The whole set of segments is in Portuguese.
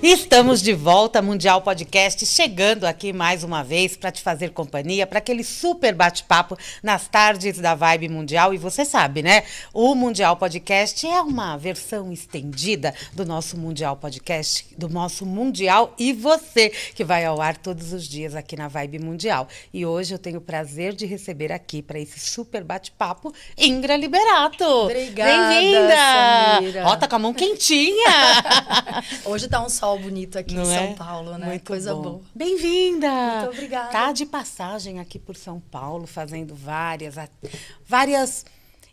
Estamos de volta, Mundial Podcast, chegando aqui mais uma vez para te fazer companhia, para aquele super bate-papo nas tardes da Vibe Mundial. E você sabe, né? O Mundial Podcast é uma versão estendida do nosso Mundial Podcast, do nosso Mundial e Você, que vai ao ar todos os dias aqui na Vibe Mundial. E hoje eu tenho o prazer de receber aqui para esse super bate-papo Ingra Liberato. Obrigada, bem-vinda! Samira. Ó, tá com a mão quentinha! Hoje tá um sol bonito aqui Não em é? São Paulo, né? Muito Coisa bom. boa. Bem-vinda! Muito obrigada. Tá de passagem aqui por São Paulo, fazendo várias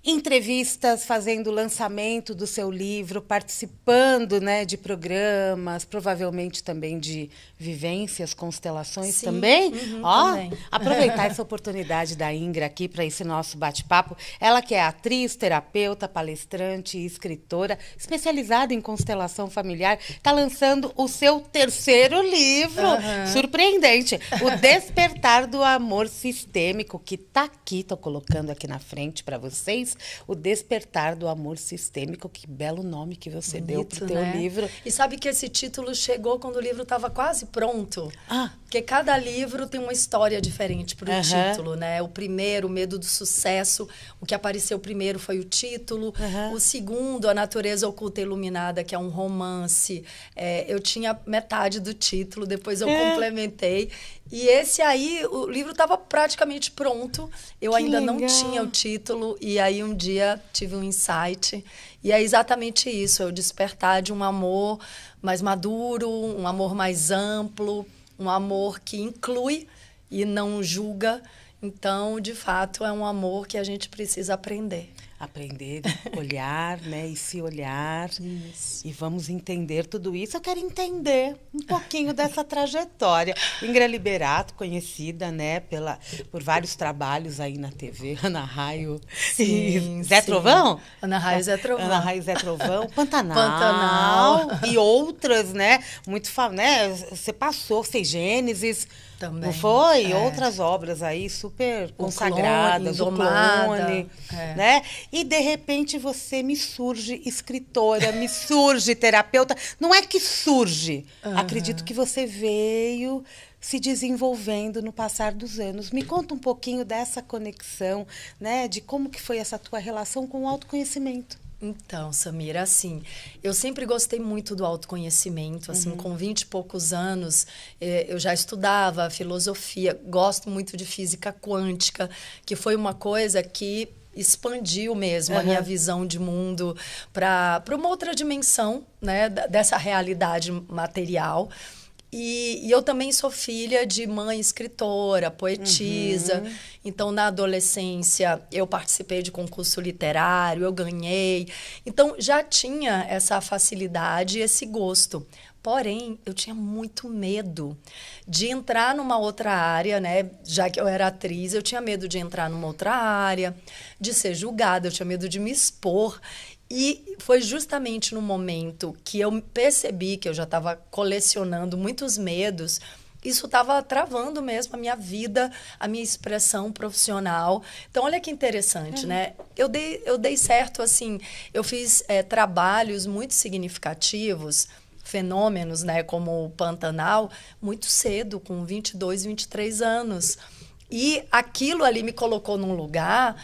entrevistas, fazendo o lançamento do seu livro, participando, né, de programas, provavelmente também de vivências, constelações. Sim, também. também. Aproveitar essa oportunidade da Ingra aqui para esse nosso bate-papo. Ela que é atriz, terapeuta, palestrante e escritora, especializada em constelação familiar, está lançando o seu terceiro livro, surpreendente, O Despertar do Amor Sistêmico, que está aqui, estou colocando aqui na frente para vocês. O Despertar do Amor Sistêmico, que belo nome que você deu para o teu livro. E sabe que esse título chegou quando o livro estava quase pronto? Porque cada livro tem uma história diferente para o título, né? O primeiro, o Medo do Sucesso, o que apareceu primeiro foi o título. O segundo, A Natureza Oculta e Iluminada, que é um romance. Eu tinha metade do título, depois eu complementei. E esse aí, o livro estava praticamente pronto. Eu ainda não tinha o título. E aí um dia tive um insight. E é exatamente isso, é o despertar de um amor mais maduro, um amor mais amplo, um amor que inclui e não julga. Então, de fato, é um amor que a gente precisa aprender. Aprender, olhar, né? E se olhar. Isso. E vamos entender tudo isso. Eu quero entender um pouquinho dessa trajetória. Ingra Liberato, conhecida, né, por vários trabalhos aí na TV. Ana Raio e Zé Trovão? Ana Raio e Zé Trovão. Ana Raio e Zé Trovão. Pantanal. E outras, né? Né? Você fez Gênesis. Também. Não foi? Outras obras aí super consagradas, o Clone, né? E, de repente, você me surge escritora, me surge terapeuta. Não é que surge. Acredito que você veio se desenvolvendo no passar dos anos. Me conta um pouquinho dessa conexão, né? De como que foi essa tua relação com o autoconhecimento. Então, Samira, assim, eu sempre gostei muito do autoconhecimento, assim, com 20 e poucos anos, eu já estudava filosofia, gosto muito de física quântica, que foi uma coisa que expandiu mesmo a minha visão de mundo para uma outra dimensão, né, dessa realidade material. E eu também sou filha de mãe escritora, poetisa. Então, na adolescência, eu participei de concurso literário, eu ganhei. Então, já tinha essa facilidade e esse gosto. Porém, eu tinha muito medo de entrar numa outra área, né? Já que eu era atriz, eu tinha medo de entrar numa outra área, de ser julgada, eu tinha medo de me expor. E foi justamente no momento que eu percebi que eu já estava colecionando muitos medos, isso estava travando mesmo a minha vida, a minha expressão profissional. Então, olha que interessante, né? Eu dei certo, assim, eu fiz trabalhos muito significativos, fenômenos, né, como o Pantanal, muito cedo, com 22, 23 anos. E aquilo ali me colocou num lugar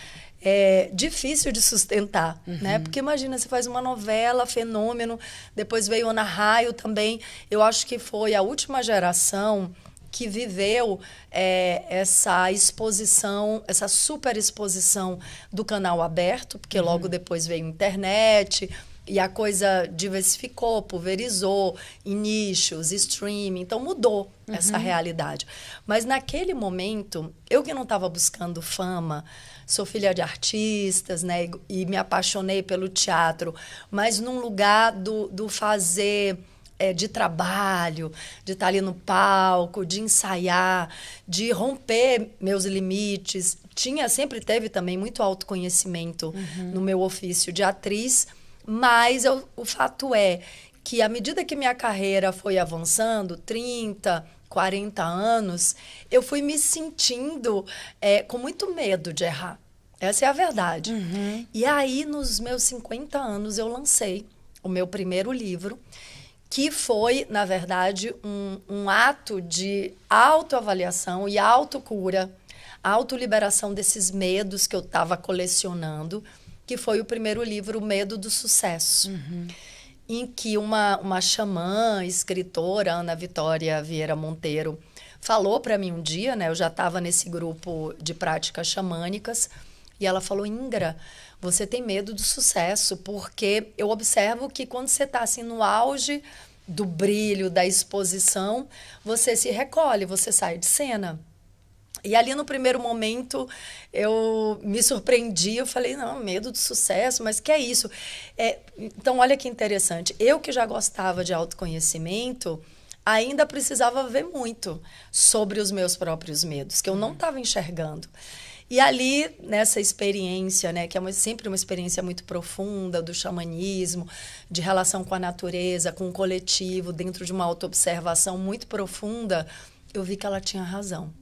difícil de sustentar, né? Porque imagina, você faz uma novela, fenômeno, depois veio Ana Raio também. Eu acho que foi a última geração que viveu essa exposição, essa super exposição do canal aberto, porque logo depois veio a internet e a coisa diversificou, pulverizou em nichos, streaming, então mudou essa realidade. Mas naquele momento, eu que não estava buscando fama, sou filha de artistas, né, e me apaixonei pelo teatro, mas num lugar do fazer, de trabalho, de estar ali no palco, de ensaiar, de romper meus limites. Sempre teve também muito autoconhecimento no meu ofício de atriz, mas o fato é que, à medida que minha carreira foi avançando, 30, 40 anos, eu fui me sentindo com muito medo de errar. Essa é a verdade. E aí, nos meus 50 anos, eu lancei o meu primeiro livro, que foi, na verdade, um ato de autoavaliação e autocura, autoliberação desses medos que eu estava colecionando, que foi o primeiro livro, O Medo do Sucesso, em que uma xamã, escritora, Ana Vitória Vieira Monteiro, falou para mim um dia, né? Eu já estava nesse grupo de práticas xamânicas, e ela falou: Ingra, você tem medo do sucesso, porque eu observo que quando você está assim no auge do brilho, da exposição, você se recolhe, você sai de cena. E ali no primeiro momento eu me surpreendi, eu falei, não, medo do sucesso, mas que é isso? Então olha que interessante, eu que já gostava de autoconhecimento, ainda precisava ver muito sobre os meus próprios medos, que eu não estava enxergando. E ali, nessa experiência, né, que é sempre uma experiência muito profunda do xamanismo, de relação com a natureza, com o coletivo, dentro de uma autoobservação muito profunda, eu vi que ela tinha razão.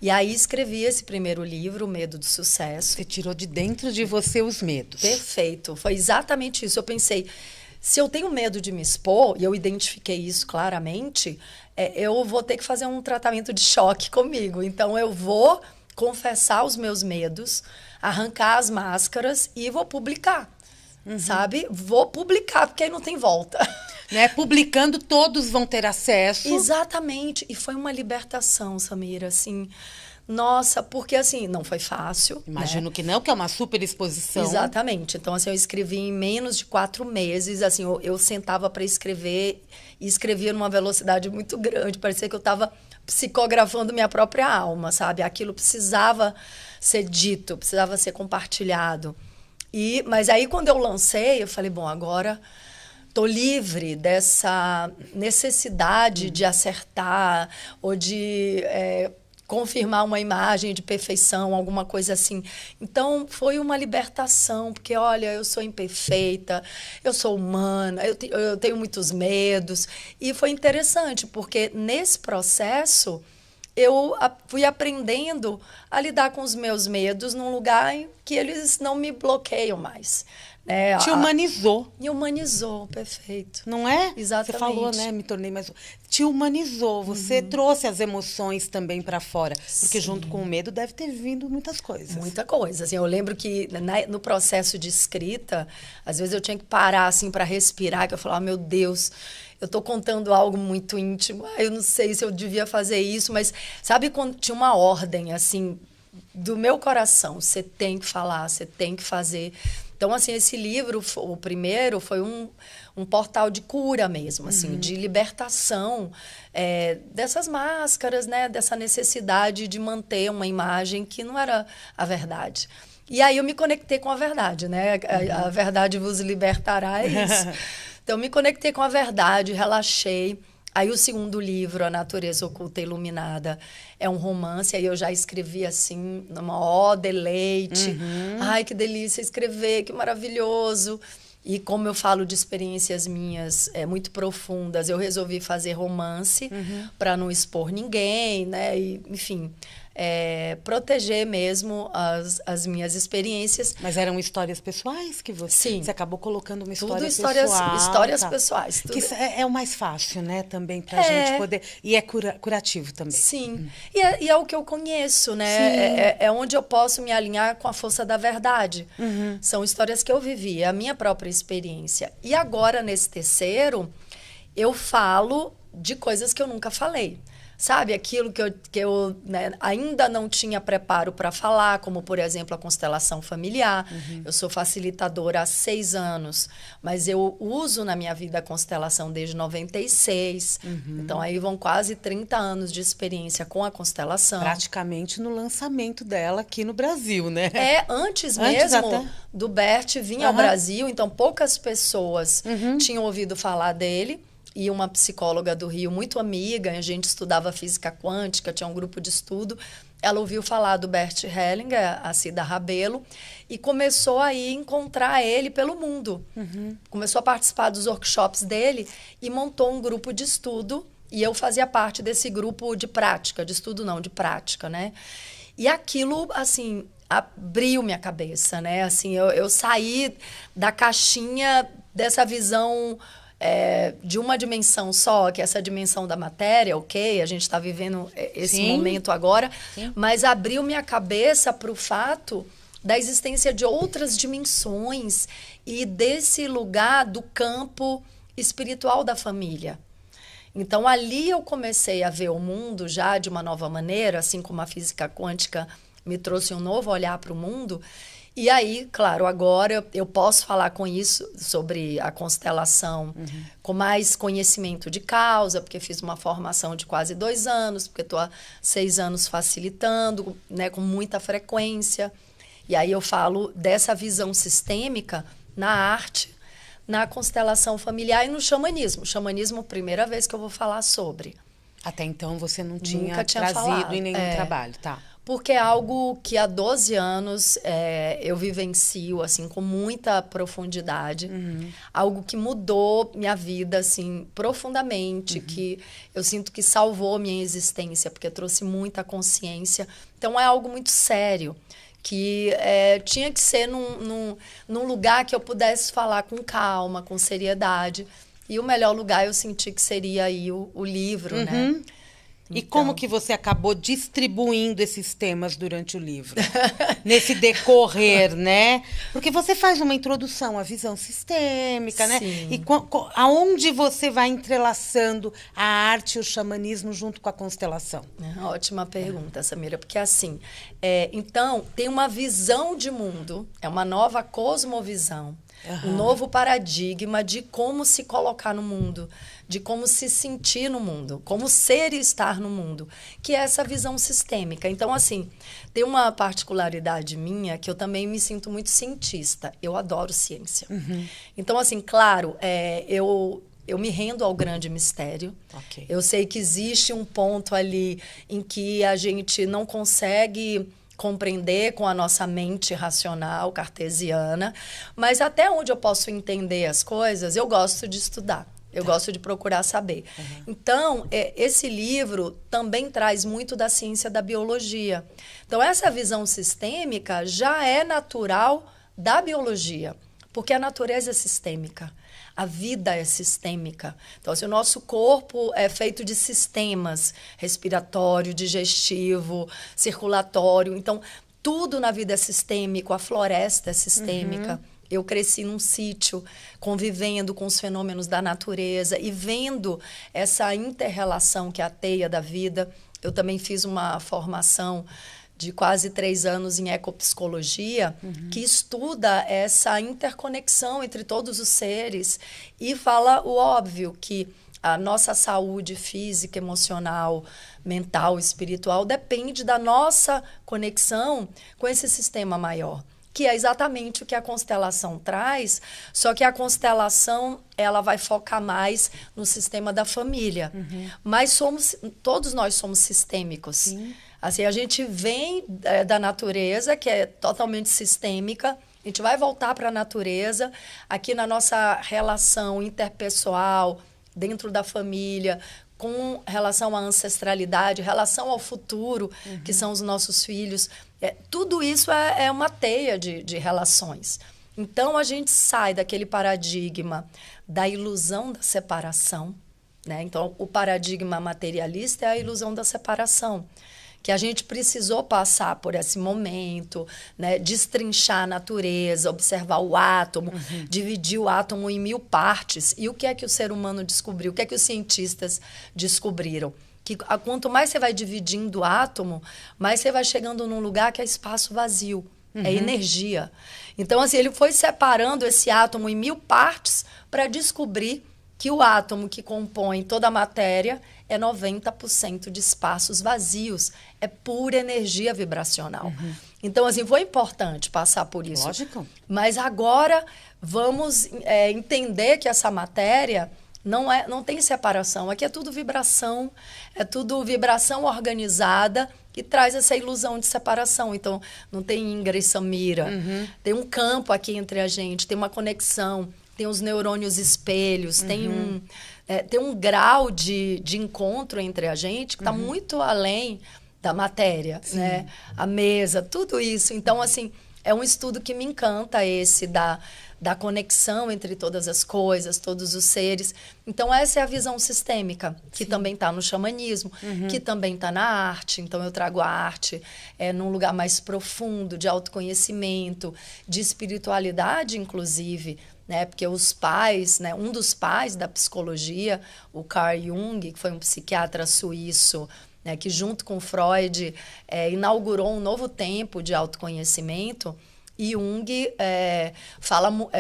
E aí escrevi esse primeiro livro, O Medo do Sucesso. Você tirou de dentro de você os medos. Perfeito, foi exatamente isso. Eu pensei, se eu tenho medo de me expor, e eu identifiquei isso claramente, eu vou ter que fazer um tratamento de choque comigo. Então eu vou confessar os meus medos, arrancar as máscaras e vou publicar, sabe? Vou publicar, porque aí não tem volta. Né? Publicando, todos vão ter acesso. Exatamente. E foi uma libertação, Samira, assim. Nossa, porque assim, não foi fácil. Imagino, né? que não, que é uma super exposição. Exatamente. Então, assim, eu escrevi em menos de 4 meses. Assim, eu sentava para escrever e escrevia numa velocidade muito grande. Parecia que eu estava psicografando minha própria alma, sabe? Aquilo precisava ser dito, precisava ser compartilhado. Mas aí, quando eu lancei, eu falei, bom, agora estou livre dessa necessidade de acertar ou de confirmar uma imagem de perfeição, alguma coisa assim. Então, foi uma libertação, porque, olha, eu sou imperfeita, eu sou humana, eu tenho muitos medos. E foi interessante, porque nesse processo eu fui aprendendo a lidar com os meus medos num lugar em que eles não me bloqueiam mais. Né? Te humanizou. Me humanizou, perfeito. Não é? Exatamente. Você falou, né? Me tornei mais... Te humanizou. Você trouxe as emoções também para fora. Porque Sim. junto com o medo deve ter vindo muitas coisas. Muita coisa. Assim, eu lembro que no processo de escrita, às vezes eu tinha que parar assim para respirar, que eu falava, meu Deus, eu estou contando algo muito íntimo. Eu não sei se eu devia fazer isso, mas sabe quando tinha uma ordem assim do meu coração, você tem que falar, você tem que fazer. Então, assim, esse livro, o primeiro, foi um portal de cura mesmo, assim, de libertação dessas máscaras, né? Dessa necessidade de manter uma imagem que não era a verdade. E aí eu me conectei com a verdade, né? A verdade vos libertará, é isso. Então, eu me conectei com a verdade, relaxei. Aí o segundo livro, A Natureza Oculta e Iluminada, é um romance. Aí eu já escrevi assim, numa deleite. Ai, que delícia escrever, que maravilhoso. E como eu falo de experiências minhas muito profundas, eu resolvi fazer romance para não expor ninguém, né? E, enfim, proteger mesmo as minhas experiências. Mas eram histórias pessoais que Sim. Você acabou colocando uma história Tudo pessoal. histórias pessoais. Tudo. Que isso é o mais fácil, né? Também pra gente poder... E é curativo também. Sim. E é o que eu conheço, né? É onde eu posso me alinhar com a força da verdade. São histórias que eu vivi, é a minha própria experiência. E agora, nesse terceiro, eu falo de coisas que eu nunca falei. Sabe, aquilo que eu né, ainda não tinha preparo para falar, como, por exemplo, a constelação familiar. Eu sou facilitadora há 6 anos, mas eu uso na minha vida a constelação desde 96. Então, aí vão quase 30 anos de experiência com a constelação. Praticamente no lançamento dela aqui no Brasil, né? Antes mesmo até do Bert vir ao Brasil, então poucas pessoas tinham ouvido falar dele. E uma psicóloga do Rio, muito amiga, a gente estudava física quântica, tinha um grupo de estudo. Ela ouviu falar do Bert Hellinger, a Cida Rabelo, e começou aí a encontrar ele pelo mundo. Começou a participar dos workshops dele e montou um grupo de estudo. E eu fazia parte desse grupo de prática, de estudo não, de prática, né? E aquilo, assim, abriu minha cabeça, né? Assim, eu saí da caixinha dessa visão de uma dimensão só, que é essa dimensão da matéria, ok, a gente está vivendo esse Sim. momento agora, Sim. mas abriu minha cabeça para o fato da existência de outras dimensões e desse lugar do campo espiritual da família. Então, ali eu comecei a ver o mundo já de uma nova maneira, assim como a física quântica me trouxe um novo olhar para o mundo. E aí, claro, agora eu posso falar com isso sobre a constelação com mais conhecimento de causa, porque fiz uma formação de quase 2 anos, porque estou há 6 anos facilitando, né, com muita frequência. E aí eu falo dessa visão sistêmica na arte, na constelação familiar e no xamanismo. Xamanismo, primeira vez que eu vou falar sobre. Até então você não Nunca tinha tinha trazido falado. em nenhum trabalho, tá? Porque é algo que há 12 anos eu vivencio, assim, com muita profundidade. Algo que mudou minha vida, assim, profundamente. Que eu sinto que salvou minha existência, porque trouxe muita consciência. Então, é algo muito sério. Que tinha que ser num lugar que eu pudesse falar com calma, com seriedade. E o melhor lugar eu senti que seria aí o livro, né? E como que você acabou distribuindo esses temas durante o livro? Nesse decorrer, né? Porque você faz uma introdução à visão sistêmica, né? Sim. E aonde você vai entrelaçando a arte e o xamanismo junto com a constelação? Ótima pergunta, Samira, porque assim, então, tem uma visão de mundo, é uma nova cosmovisão, um novo paradigma de como se colocar no mundo, de como se sentir no mundo, como ser e estar no mundo, que é essa visão sistêmica. Então, assim, tem uma particularidade minha que eu também me sinto muito cientista. Eu adoro ciência. Então, assim, claro, eu me rendo ao grande mistério. Ok. Eu sei que existe um ponto ali em que a gente não consegue compreender com a nossa mente racional, cartesiana, mas até onde eu posso entender as coisas, eu gosto de estudar. Eu gosto de procurar saber. Então, esse livro também traz muito da ciência da biologia. Então, essa visão sistêmica já é natural da biologia, porque a natureza é sistêmica. A vida é sistêmica. Então, assim, o nosso corpo é feito de sistemas respiratório, digestivo, circulatório. Então, tudo na vida é sistêmico. A floresta é sistêmica. Eu cresci num sítio, convivendo com os fenômenos da natureza e vendo essa inter-relação que é a teia da vida. Eu também fiz uma formação de quase 3 anos em ecopsicologia, que estuda essa interconexão entre todos os seres e fala o óbvio, que a nossa saúde física, emocional, mental, espiritual depende da nossa conexão com esse sistema maior, que é exatamente o que a constelação traz, só que a constelação ela vai focar mais no sistema da família. Mas todos nós somos sistêmicos. Sim. Assim, a gente vem da natureza, que é totalmente sistêmica, a gente vai voltar para a natureza, aqui na nossa relação interpessoal, dentro da família, com relação à ancestralidade, relação ao futuro, que são os nossos filhos. Tudo isso é uma teia de relações. Então, a gente sai daquele paradigma da ilusão da separação, né? Então, o paradigma materialista é a ilusão da separação, que a gente precisou passar por esse momento, né? Destrinchar a natureza, observar o átomo, dividir o átomo em 1000 partes. E o que é que o ser humano descobriu? O que é que os cientistas descobriram? Que quanto mais você vai dividindo o átomo, mais você vai chegando num lugar que é espaço vazio, é energia. Então, assim, ele foi separando esse átomo em 1000 partes para descobrir que o átomo que compõe toda a matéria é 90% de espaços vazios, é pura energia vibracional. Então, assim, foi importante passar por isso. Lógico. Mas agora vamos entender que essa matéria não tem separação. Aqui é tudo vibração organizada que traz essa ilusão de separação. Então, não tem Ingrid e Samira. Tem um campo aqui entre a gente, tem uma conexão, tem os neurônios espelhos, tem um grau de encontro entre a gente que está muito além da matéria, né? A mesa, tudo isso. Então, assim, É um estudo que me encanta, esse da conexão entre todas as coisas, todos os seres. Então, essa é a visão sistêmica, que também está no xamanismo, que também está na arte. Então, eu trago a arte num lugar mais profundo, de autoconhecimento, de espiritualidade, inclusive, né? Porque os pais, né? Um dos pais da psicologia, o Carl Jung, que foi um psiquiatra suíço, né? Que junto com Freud inaugurou um novo tempo de autoconhecimento. E Jung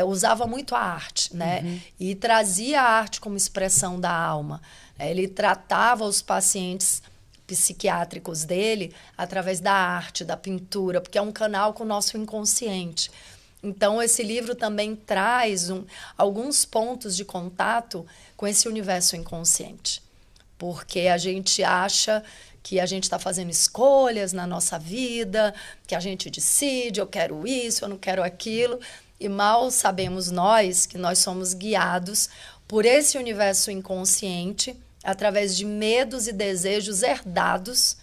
usava muito a arte, né? E trazia a arte como expressão da alma. Ele tratava os pacientes psiquiátricos dele através da arte, da pintura, porque é um canal com o nosso inconsciente. Então, esse livro também traz alguns pontos de contato com esse universo inconsciente. Porque a gente acha que a gente está fazendo escolhas na nossa vida, que a gente decide, eu quero isso, eu não quero aquilo. E mal sabemos nós que nós somos guiados por esse universo inconsciente através de medos e desejos herdados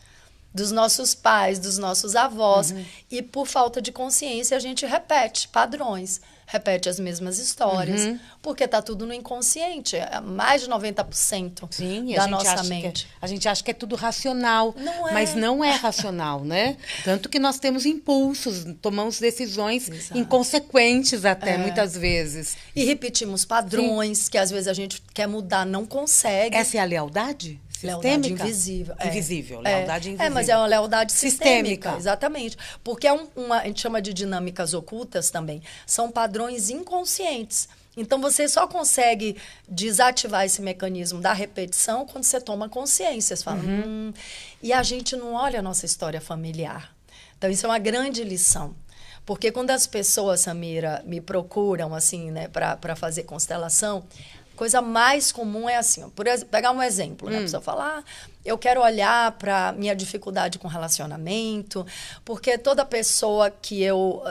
dos nossos pais, dos nossos avós. E por falta de consciência a gente repete padrões, repete as mesmas histórias, porque está tudo no inconsciente, mais de 90% da nossa mente. A gente acha que é tudo racional, mas não é racional, né? Tanto que nós temos impulsos, tomamos decisões inconsequentes até, muitas vezes. E repetimos padrões que às vezes a gente quer mudar, não consegue. Essa é a lealdade? Lealdade invisível. Invisível, lealdade invisível. Mas é uma lealdade sistêmica. Exatamente. Porque a gente chama de dinâmicas ocultas também. São padrões inconscientes. Então, você só consegue desativar esse mecanismo da repetição quando você toma consciência. Você fala, E a gente não olha a nossa história familiar. Então, isso é uma grande lição. Porque quando as pessoas, Samira, me procuram, assim, né, para fazer constelação, coisa mais comum é assim, ó, pegar um exemplo, né? A pessoa fala, eu quero olhar para minha dificuldade com relacionamento, porque toda pessoa que eu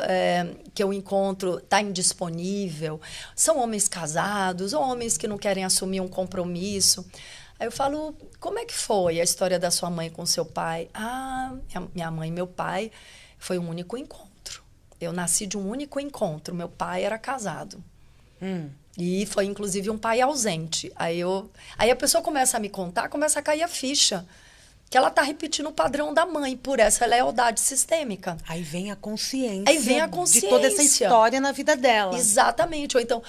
encontro está indisponível, são homens casados, ou homens que não querem assumir um compromisso. Aí eu falo, como é que foi a história da sua mãe com seu pai? Minha mãe e meu pai foi um único encontro. Eu nasci de um único encontro, meu pai era casado. E foi, inclusive, um pai ausente. Aí a pessoa começa a me contar, começa a cair a ficha. Que ela está repetindo o padrão da mãe, por essa lealdade sistêmica. Aí vem a consciência. De toda essa história na vida dela. Exatamente. Ou então,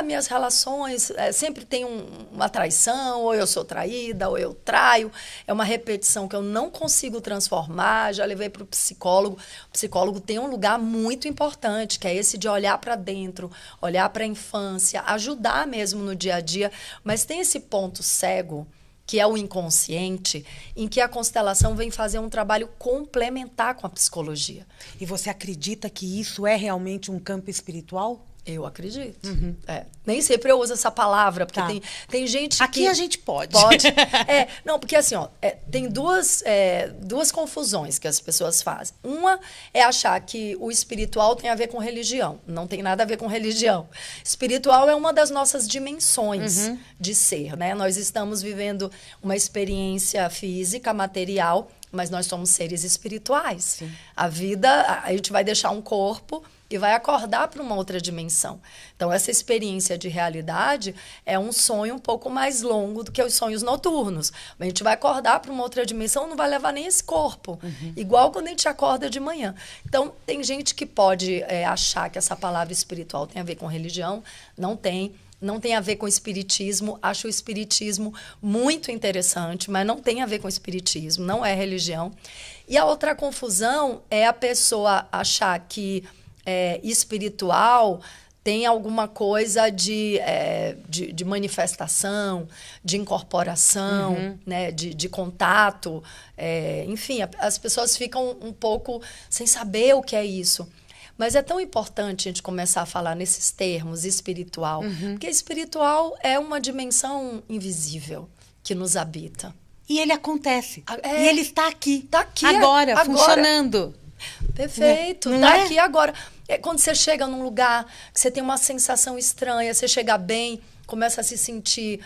minhas relações sempre tem uma traição, ou eu sou traída, ou eu traio. É uma repetição que eu não consigo transformar. Já levei para o psicólogo. O psicólogo tem um lugar muito importante, que é esse de olhar para dentro, olhar para a infância, ajudar mesmo no dia a dia. Mas tem esse ponto cego, que é o inconsciente, em que a constelação vem fazer um trabalho complementar com a psicologia. E você acredita que isso é realmente um campo espiritual? Eu acredito. Nem sempre eu uso essa palavra, porque tem gente Aqui a gente pode. Pode. Não, porque assim, tem duas confusões que as pessoas fazem. Uma é achar que o espiritual tem a ver com religião. Não tem nada a ver com religião. Espiritual é uma das nossas dimensões de ser, né? Nós estamos vivendo uma experiência física, material, mas nós somos seres espirituais. Sim. A vida, a gente vai deixar um corpo e vai acordar para uma outra dimensão. Então, essa experiência de realidade é um sonho um pouco mais longo do que os sonhos noturnos. A gente vai acordar para uma outra dimensão, não vai levar nem esse corpo. Igual quando a gente acorda de manhã. Então, tem gente que pode achar que essa palavra espiritual tem a ver com religião. Não tem. Não tem a ver com espiritismo. Acho o espiritismo muito interessante, mas não tem a ver com espiritismo. Não é religião. E a outra confusão é a pessoa achar que espiritual tem alguma coisa de manifestação, de incorporação, né, de contato. Enfim, as pessoas ficam um pouco sem saber o que é isso. Mas é tão importante a gente começar a falar nesses termos, espiritual, porque espiritual é uma dimensão invisível que nos habita. E ele acontece. E ele está aqui. Está aqui. Agora, funcionando. Perfeito. Está aqui agora. Quando você chega num lugar que você tem uma sensação estranha, você chega bem, começa a se sentir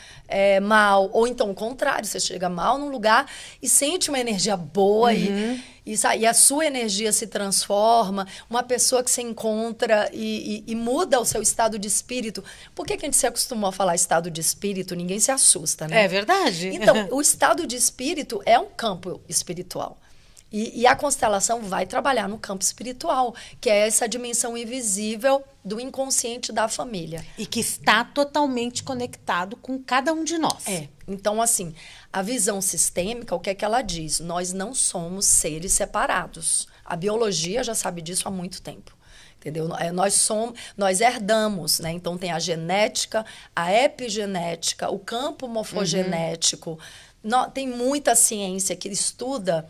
mal, ou então o contrário, você chega mal num lugar e sente uma energia boa e a sua energia se transforma, uma pessoa que você encontra e muda o seu estado de espírito. Por que a gente se acostumou a falar estado de espírito? Ninguém se assusta, né? É verdade. Então, o estado de espírito é um campo espiritual. E a constelação vai trabalhar no campo espiritual, que é essa dimensão invisível do inconsciente da família. E que está totalmente conectado com cada um de nós. Então, assim, a visão sistêmica, o que é que ela diz? Nós não somos seres separados. A biologia já sabe disso há muito tempo. Entendeu? Nós herdamos, né? Então, tem a genética, a epigenética, o campo morfogenético. Tem muita ciência que estuda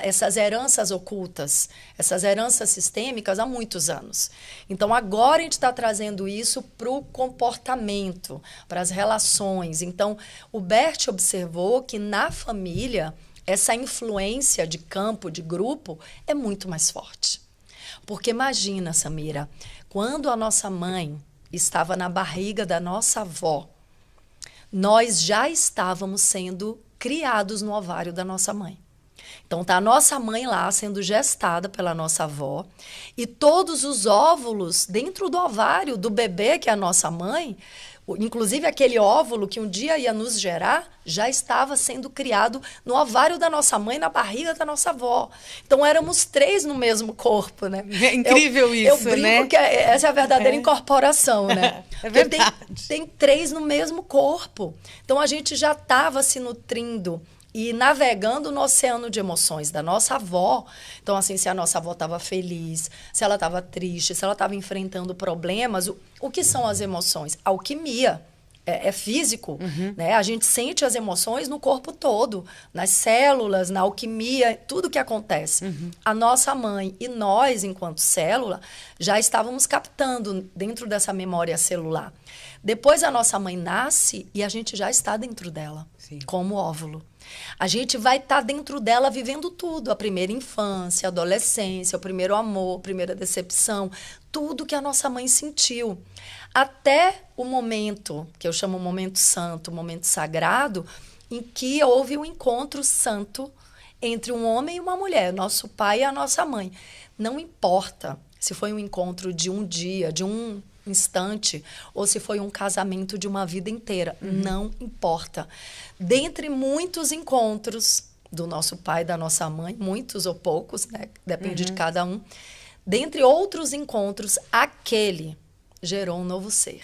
essas heranças ocultas, essas heranças sistêmicas há muitos anos. Então, agora a gente está trazendo isso para o comportamento, para as relações. Então, o Bert observou que na família, essa influência de campo, de grupo, é muito mais forte. Porque imagina, Samira, quando a nossa mãe estava na barriga da nossa avó, nós já estávamos sendo criados no ovário da nossa mãe. Então, tá a nossa mãe lá sendo gestada pela nossa avó e todos os óvulos dentro do ovário do bebê, que é a nossa mãe, inclusive aquele óvulo que um dia ia nos gerar, já estava sendo criado no ovário da nossa mãe, na barriga da nossa avó. Então, éramos 3 no mesmo corpo, né? É incrível isso, eu brinco, né? Que essa é a verdadeira incorporação, né? É verdade. Tem 3 no mesmo corpo. Então, a gente já estava se nutrindo e navegando no oceano de emoções da nossa avó. Então, assim, se a nossa avó estava feliz, se ela estava triste, se ela estava enfrentando problemas, o que são as emoções? Alquimia. É físico, né? A gente sente as emoções no corpo todo, nas células, na alquimia, tudo que acontece. A nossa mãe e nós, enquanto célula, já estávamos captando dentro dessa memória celular. Depois a nossa mãe nasce e a gente já está dentro dela, como óvulo. A gente vai estar dentro dela vivendo tudo, a primeira infância, a adolescência, o primeiro amor, a primeira decepção, tudo que a nossa mãe sentiu. Até o momento, que eu chamo momento santo, momento sagrado, em que houve um encontro santo entre um homem e uma mulher, nosso pai e a nossa mãe. Não importa se foi um encontro de um dia, de um instante, ou se foi um casamento de uma vida inteira. Não importa. Dentre muitos encontros do nosso pai e da nossa mãe, muitos ou poucos, né? Depende de cada um. Dentre outros encontros, aquele gerou um novo ser.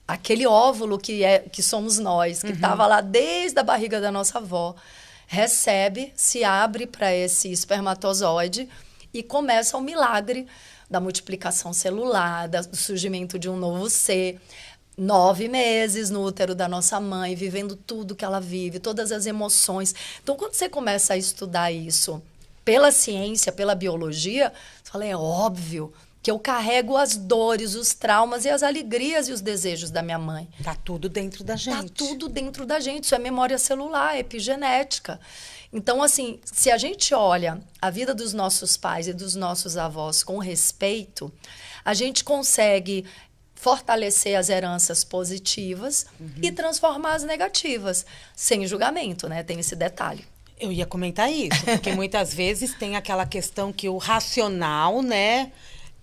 Aquele óvulo que somos nós, que estava lá desde a barriga da nossa avó, recebe, se abre para esse espermatozoide e começa o milagre da multiplicação celular, do surgimento de um novo ser. 9 meses no útero da nossa mãe, vivendo tudo que ela vive, todas as emoções. Então, quando você começa a estudar isso pela ciência, pela biologia, você fala, é óbvio que eu carrego as dores, os traumas e as alegrias e os desejos da minha mãe. Tá tudo dentro da gente. Tá tudo dentro da gente. Isso é memória celular, epigenética. Então, assim, se a gente olha a vida dos nossos pais e dos nossos avós com respeito, a gente consegue fortalecer as heranças positivas e transformar as negativas, sem julgamento, né? Tem esse detalhe. Eu ia comentar isso, porque muitas vezes tem aquela questão que o racional, né?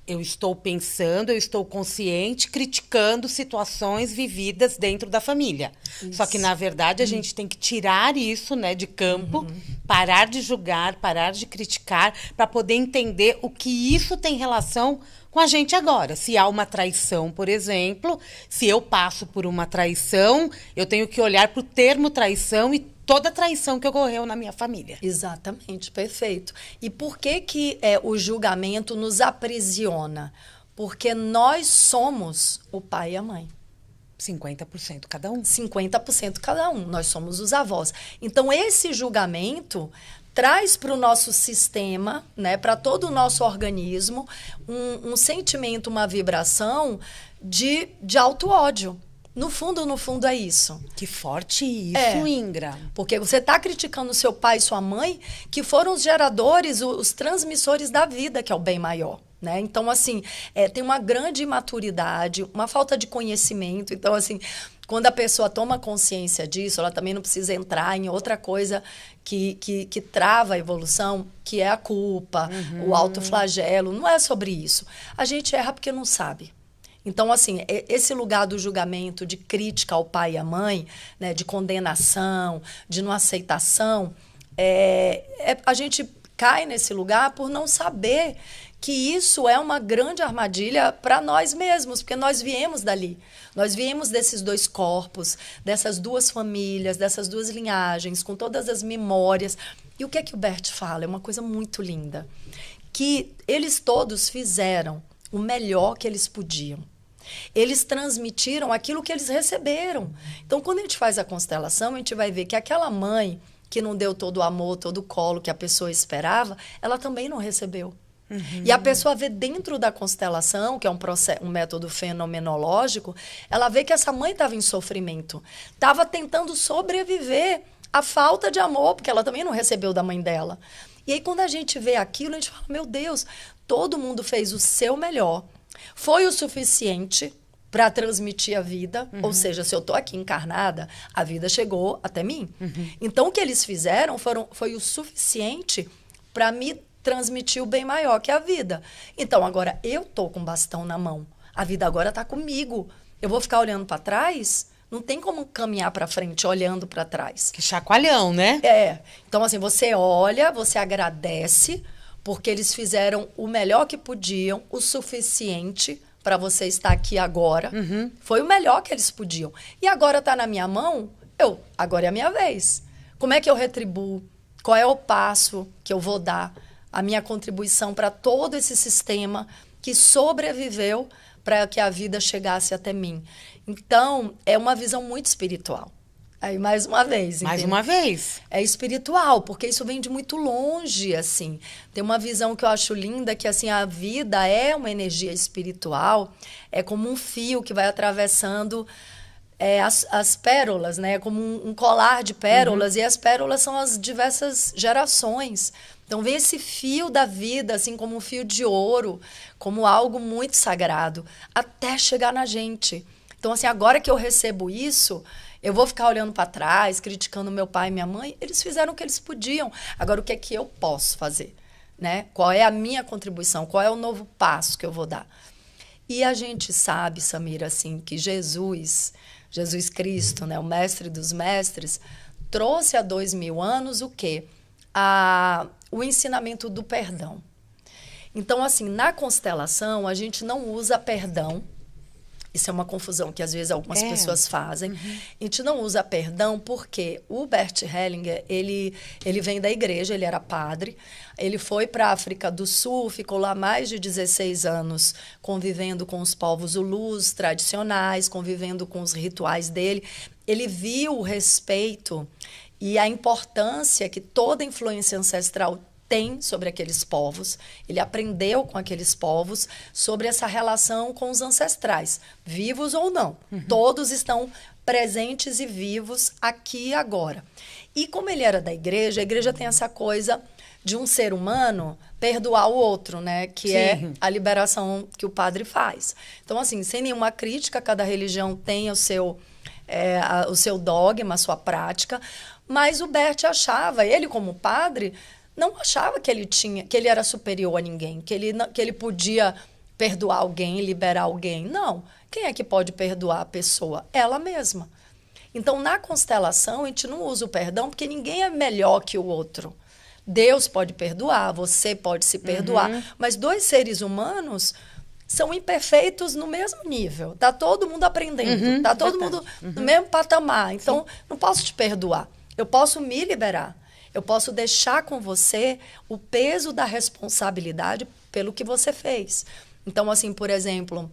Eu estou pensando, eu estou consciente, criticando situações vividas dentro da família. Isso. Só que, na verdade, a gente tem que tirar isso, né, de campo, parar de julgar, parar de criticar, para poder entender o que isso tem relação com a gente agora. Se há uma traição, por exemplo, se eu passo por uma traição, eu tenho que olhar para o termo traição e toda a traição que ocorreu na minha família. Exatamente, perfeito. E por que o julgamento nos aprisiona? Porque nós somos o pai e a mãe. 50% cada um. 50% cada um. Nós somos os avós. Então, esse julgamento traz para o nosso sistema, né, para todo o nosso organismo, um sentimento, uma vibração de auto-ódio. No fundo é isso. Que forte isso, Ingra. Porque você está criticando seu pai e sua mãe, que foram os geradores, os transmissores da vida, que é o bem maior. né? Então, assim, tem uma grande imaturidade, uma falta de conhecimento. Então, assim, quando a pessoa toma consciência disso, ela também não precisa entrar em outra coisa que trava a evolução, que é a culpa, o autoflagelo. Não é sobre isso. A gente erra porque não sabe. Então, assim, esse lugar do julgamento, de crítica ao pai e à mãe, né, de condenação, de não aceitação, a gente cai nesse lugar por não saber que isso é uma grande armadilha para nós mesmos, porque nós viemos dali. Nós viemos desses dois corpos, dessas duas famílias, dessas duas linhagens, com todas as memórias. E o que é que o Bert fala? É uma coisa muito linda. Que eles todos fizeram o melhor que eles podiam. Eles transmitiram aquilo que eles receberam. Então, quando a gente faz a constelação, a gente vai ver que aquela mãe que não deu todo o amor, todo o colo que a pessoa esperava, ela também não recebeu. E a pessoa vê dentro da constelação, que é um método fenomenológico, ela vê que essa mãe estava em sofrimento, estava tentando sobreviver à falta de amor, porque ela também não recebeu da mãe dela. E aí, quando a gente vê aquilo, a gente fala, meu Deus, todo mundo fez o seu melhor, foi o suficiente para transmitir a vida, ou seja, se eu estou aqui encarnada, a vida chegou até mim. Então, o que eles fizeram foi o suficiente para me transmitir o bem maior, que é a vida. Então, agora, eu tô com o bastão na mão. A vida agora está comigo. Eu vou ficar olhando para trás? Não tem como caminhar para frente olhando para trás. Que chacoalhão, né? Então, assim, você olha, você agradece, porque eles fizeram o melhor que podiam, o suficiente para você estar aqui agora. Foi o melhor que eles podiam. E agora está na minha mão, agora é a minha vez. Como é que eu retribuo? Qual é o passo que eu vou dar? A minha contribuição para todo esse sistema que sobreviveu para que a vida chegasse até mim. Então, é uma visão muito espiritual. Aí, mais uma vez. Mais uma vez. É espiritual, porque isso vem de muito longe, assim. Tem uma visão que eu acho linda, que, assim, a vida é uma energia espiritual, é como um fio que vai atravessando as pérolas, né? É como um colar de pérolas, e as pérolas são as diversas gerações. Então, vem esse fio da vida, assim, como um fio de ouro, como algo muito sagrado, até chegar na gente. Então, assim, agora que eu recebo isso, eu vou ficar olhando para trás, criticando meu pai e minha mãe? Eles fizeram o que eles podiam. Agora, o que é que eu posso fazer? Né? Qual é a minha contribuição? Qual é o novo passo que eu vou dar? E a gente sabe, Samira, assim, que Jesus Cristo, né, o mestre dos mestres, trouxe há 2000 anos o quê? O ensinamento do perdão. Então, assim, na constelação, a gente não usa perdão. Isso é uma confusão que, às vezes, algumas pessoas fazem. A gente não usa perdão porque o Bert Hellinger, ele vem da igreja, ele era padre. Ele foi para a África do Sul, ficou lá mais de 16 anos convivendo com os povos zulus tradicionais, convivendo com os rituais dele. Ele viu o respeito e a importância que toda influência ancestral tem sobre aqueles povos. Ele aprendeu com aqueles povos sobre essa relação com os ancestrais, vivos ou não. Todos estão presentes e vivos aqui e agora. E como ele era da igreja, a igreja tem essa coisa de um ser humano perdoar o outro, né? Que é a liberação que o padre faz. Então, assim, sem nenhuma crítica, cada religião tem o seu dogma, a sua prática, mas o Bert achava, ele como padre, não achava que ele era superior a ninguém, que ele podia perdoar alguém, liberar alguém. Não. Quem é que pode perdoar a pessoa? Ela mesma. Então, na constelação, a gente não usa o perdão porque ninguém é melhor que o outro. Deus pode perdoar, você pode se perdoar, mas dois seres humanos são imperfeitos no mesmo nível. Tá todo mundo aprendendo, tá todo mundo no mesmo patamar. Então, não posso te perdoar. Eu posso me liberar. Eu posso deixar com você o peso da responsabilidade pelo que você fez. Então, assim, por exemplo,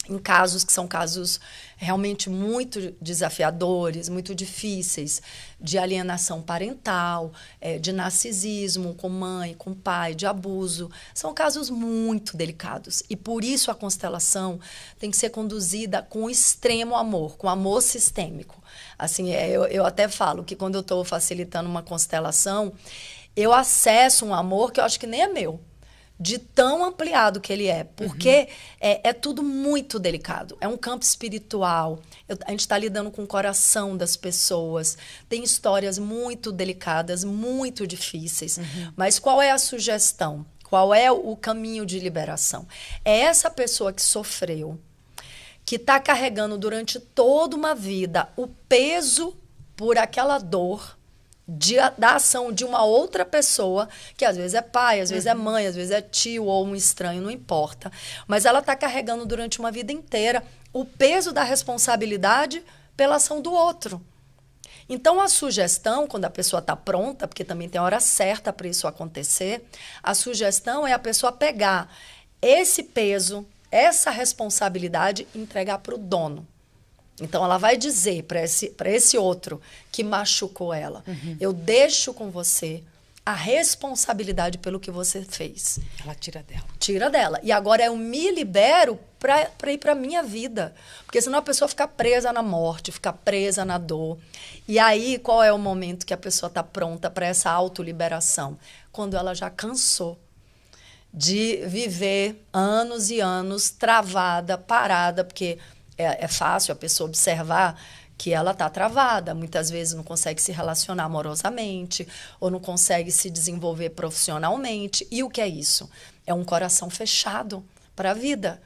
em casos que são casos realmente muito desafiadores, muito difíceis, de alienação parental, de narcisismo com mãe, com pai, de abuso, são casos muito delicados. E por isso a constelação tem que ser conduzida com extremo amor, com amor sistêmico. Assim, eu até falo que quando eu estou facilitando uma constelação, eu acesso um amor que eu acho que nem é meu. de tão ampliado que ele é, porque é tudo muito delicado. É um campo espiritual. A gente está lidando com o coração das pessoas. Tem histórias muito delicadas, muito difíceis. Mas qual é a sugestão? Qual é o caminho de liberação? É essa pessoa que sofreu, que está carregando durante toda uma vida o peso por aquela dor da ação de uma outra pessoa, que às vezes é pai, às vezes é mãe, às vezes é tio ou um estranho, não importa. Mas ela está carregando durante uma vida inteira o peso da responsabilidade pela ação do outro. Então, a sugestão, quando a pessoa está pronta, porque também tem a hora certa para isso acontecer, a sugestão é a pessoa pegar esse peso, essa responsabilidade e entregar para o dono. Então, ela vai dizer para esse outro que machucou ela, eu deixo com você a responsabilidade pelo que você fez. Ela tira dela. Tira dela. E agora eu me libero para ir para a minha vida. Porque senão a pessoa fica presa na morte, fica presa na dor. E aí, qual é o momento que a pessoa está pronta para essa autoliberação? Quando ela já cansou de viver anos e anos travada, parada, porque é fácil a pessoa observar que ela está travada, muitas vezes não consegue se relacionar amorosamente ou não consegue se desenvolver profissionalmente. E o que é isso? É um coração fechado para a vida.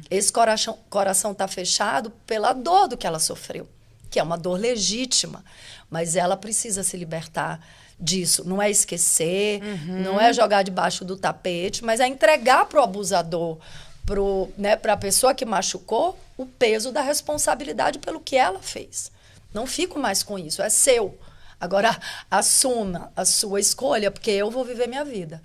Esse coração está fechado pela dor do que ela sofreu, que é uma dor legítima, mas ela precisa se libertar disso. Não é esquecer, não é jogar debaixo do tapete, mas é entregar para o abusador, para a pessoa que machucou, o peso da responsabilidade pelo que ela fez. Não fico mais com isso, é seu. Agora, assuma a sua escolha, porque eu vou viver minha vida.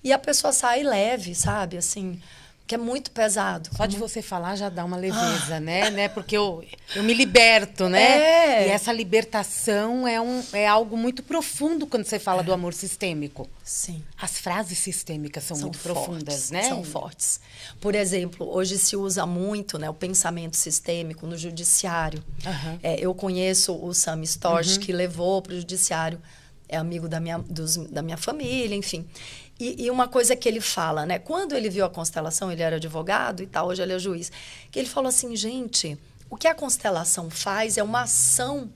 E a pessoa sai leve, sabe? Assim, que é muito pesado. Só de você falar já dá uma leveza, né? Porque eu me liberto, né? E essa libertação é algo muito profundo quando você fala do amor sistêmico. Sim. As frases sistêmicas são muito fortes, profundas, né? São fortes. Por exemplo, hoje se usa muito, né, o pensamento sistêmico no judiciário. Eu conheço o Sam Storch, que levou para o judiciário, é amigo da minha família, enfim. E uma coisa que ele fala, né? Quando ele viu a constelação, ele era advogado e tal, hoje ele é juiz, que ele falou assim, gente, o que a constelação faz é uma ação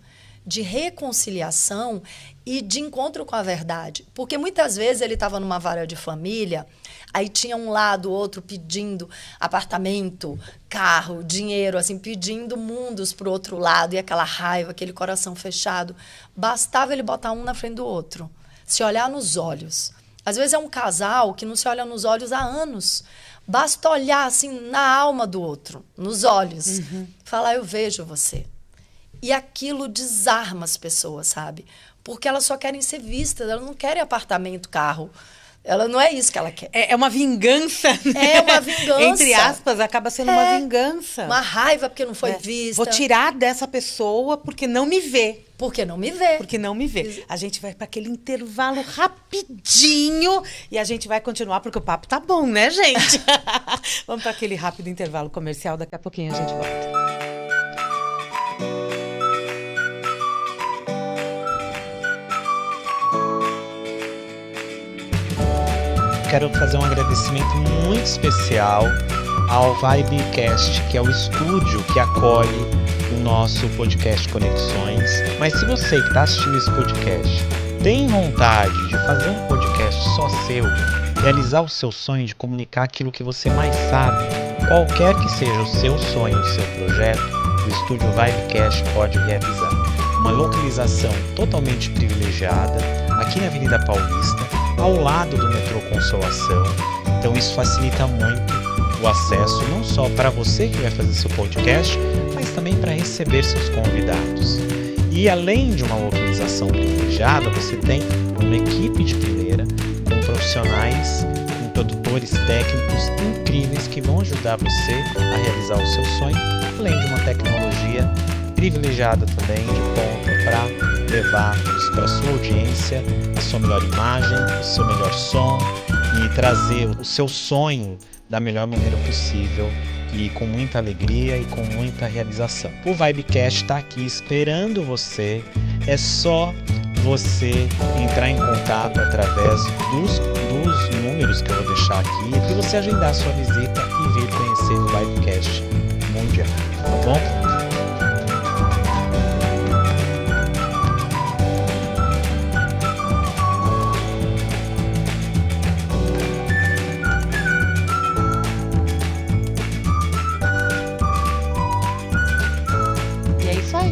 de reconciliação e de encontro com a verdade. Porque muitas vezes ele estava numa vara de família, aí tinha um lado, outro pedindo apartamento, carro, dinheiro, assim, pedindo mundos para o outro lado, e aquela raiva, aquele coração fechado. Bastava ele botar um na frente do outro, se olhar nos olhos. Às vezes é um casal que não se olha nos olhos há anos. Basta olhar assim na alma do outro, nos olhos. Falar, eu vejo você. E aquilo desarma as pessoas, sabe? Porque elas só querem ser vistas, elas não querem apartamento, carro. Ela não é isso que ela quer. É uma vingança, né? É uma vingança. Entre aspas, acaba sendo uma vingança. Uma raiva porque não foi vista. Vou tirar dessa pessoa porque não me vê. Porque não me vê. Porque não me vê. A gente vai para aquele intervalo rapidinho e a gente vai continuar, porque o papo tá bom, né, gente? Vamos para aquele rápido intervalo comercial, daqui a pouquinho a gente volta. Quero fazer um agradecimento muito especial ao Vibecast, que é o estúdio que acolhe o nosso podcast Conexões. Mas se você que está assistindo esse podcast tem vontade de fazer um podcast só seu, realizar o seu sonho de comunicar aquilo que você mais sabe, qualquer que seja o seu sonho, o seu projeto, o estúdio Vibecast pode realizar. Uma localização totalmente privilegiada aqui na Avenida Paulista, ao lado do metrô Consolação. Então isso facilita muito o acesso, não só para você que vai fazer seu podcast, mas também para receber seus convidados. E além de uma localização privilegiada, você tem uma equipe de primeira, com profissionais, com produtores técnicos incríveis que vão ajudar você a realizar o seu sonho, além de uma tecnologia privilegiada também, de ponta, para levar para a sua audiência a sua melhor imagem, o seu melhor som e trazer o seu sonho da melhor maneira possível e com muita alegria e com muita realização. O Vibecast está aqui esperando você, é só você entrar em contato através dos números que eu vou deixar aqui e você agendar a sua visita e vir conhecer o Vibecast Mundial, tá bom?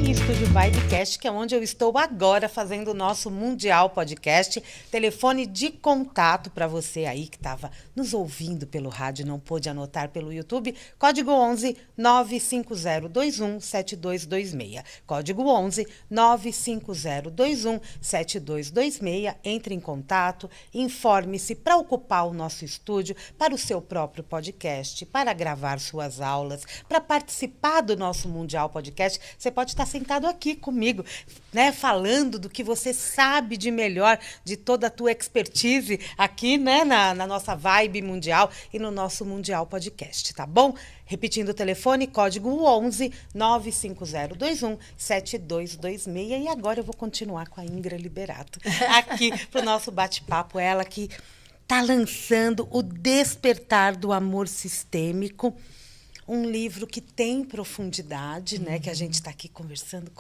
Estúdio Vibecast, que é onde eu estou agora fazendo o nosso Mundial Podcast. Telefone de contato para você aí que estava nos ouvindo pelo rádio e não pôde anotar pelo YouTube. Código 11 95021 7226. Código 11 95021 7226. Entre em contato, informe-se para ocupar o nosso estúdio para o seu próprio podcast, para gravar suas aulas, para participar do nosso Mundial Podcast. Você pode estar sentado aqui comigo, né, falando do que você sabe de melhor, de toda a tua expertise aqui, né, na nossa Vibe Mundial e no nosso Mundial Podcast, tá bom? Repetindo o telefone, código 11 95021 7226. E agora eu vou continuar com a Ingra Liberato aqui pro nosso bate-papo, ela que tá lançando O Despertar do Amor Sistêmico. Um livro que tem profundidade, né? Que a gente está aqui conversando,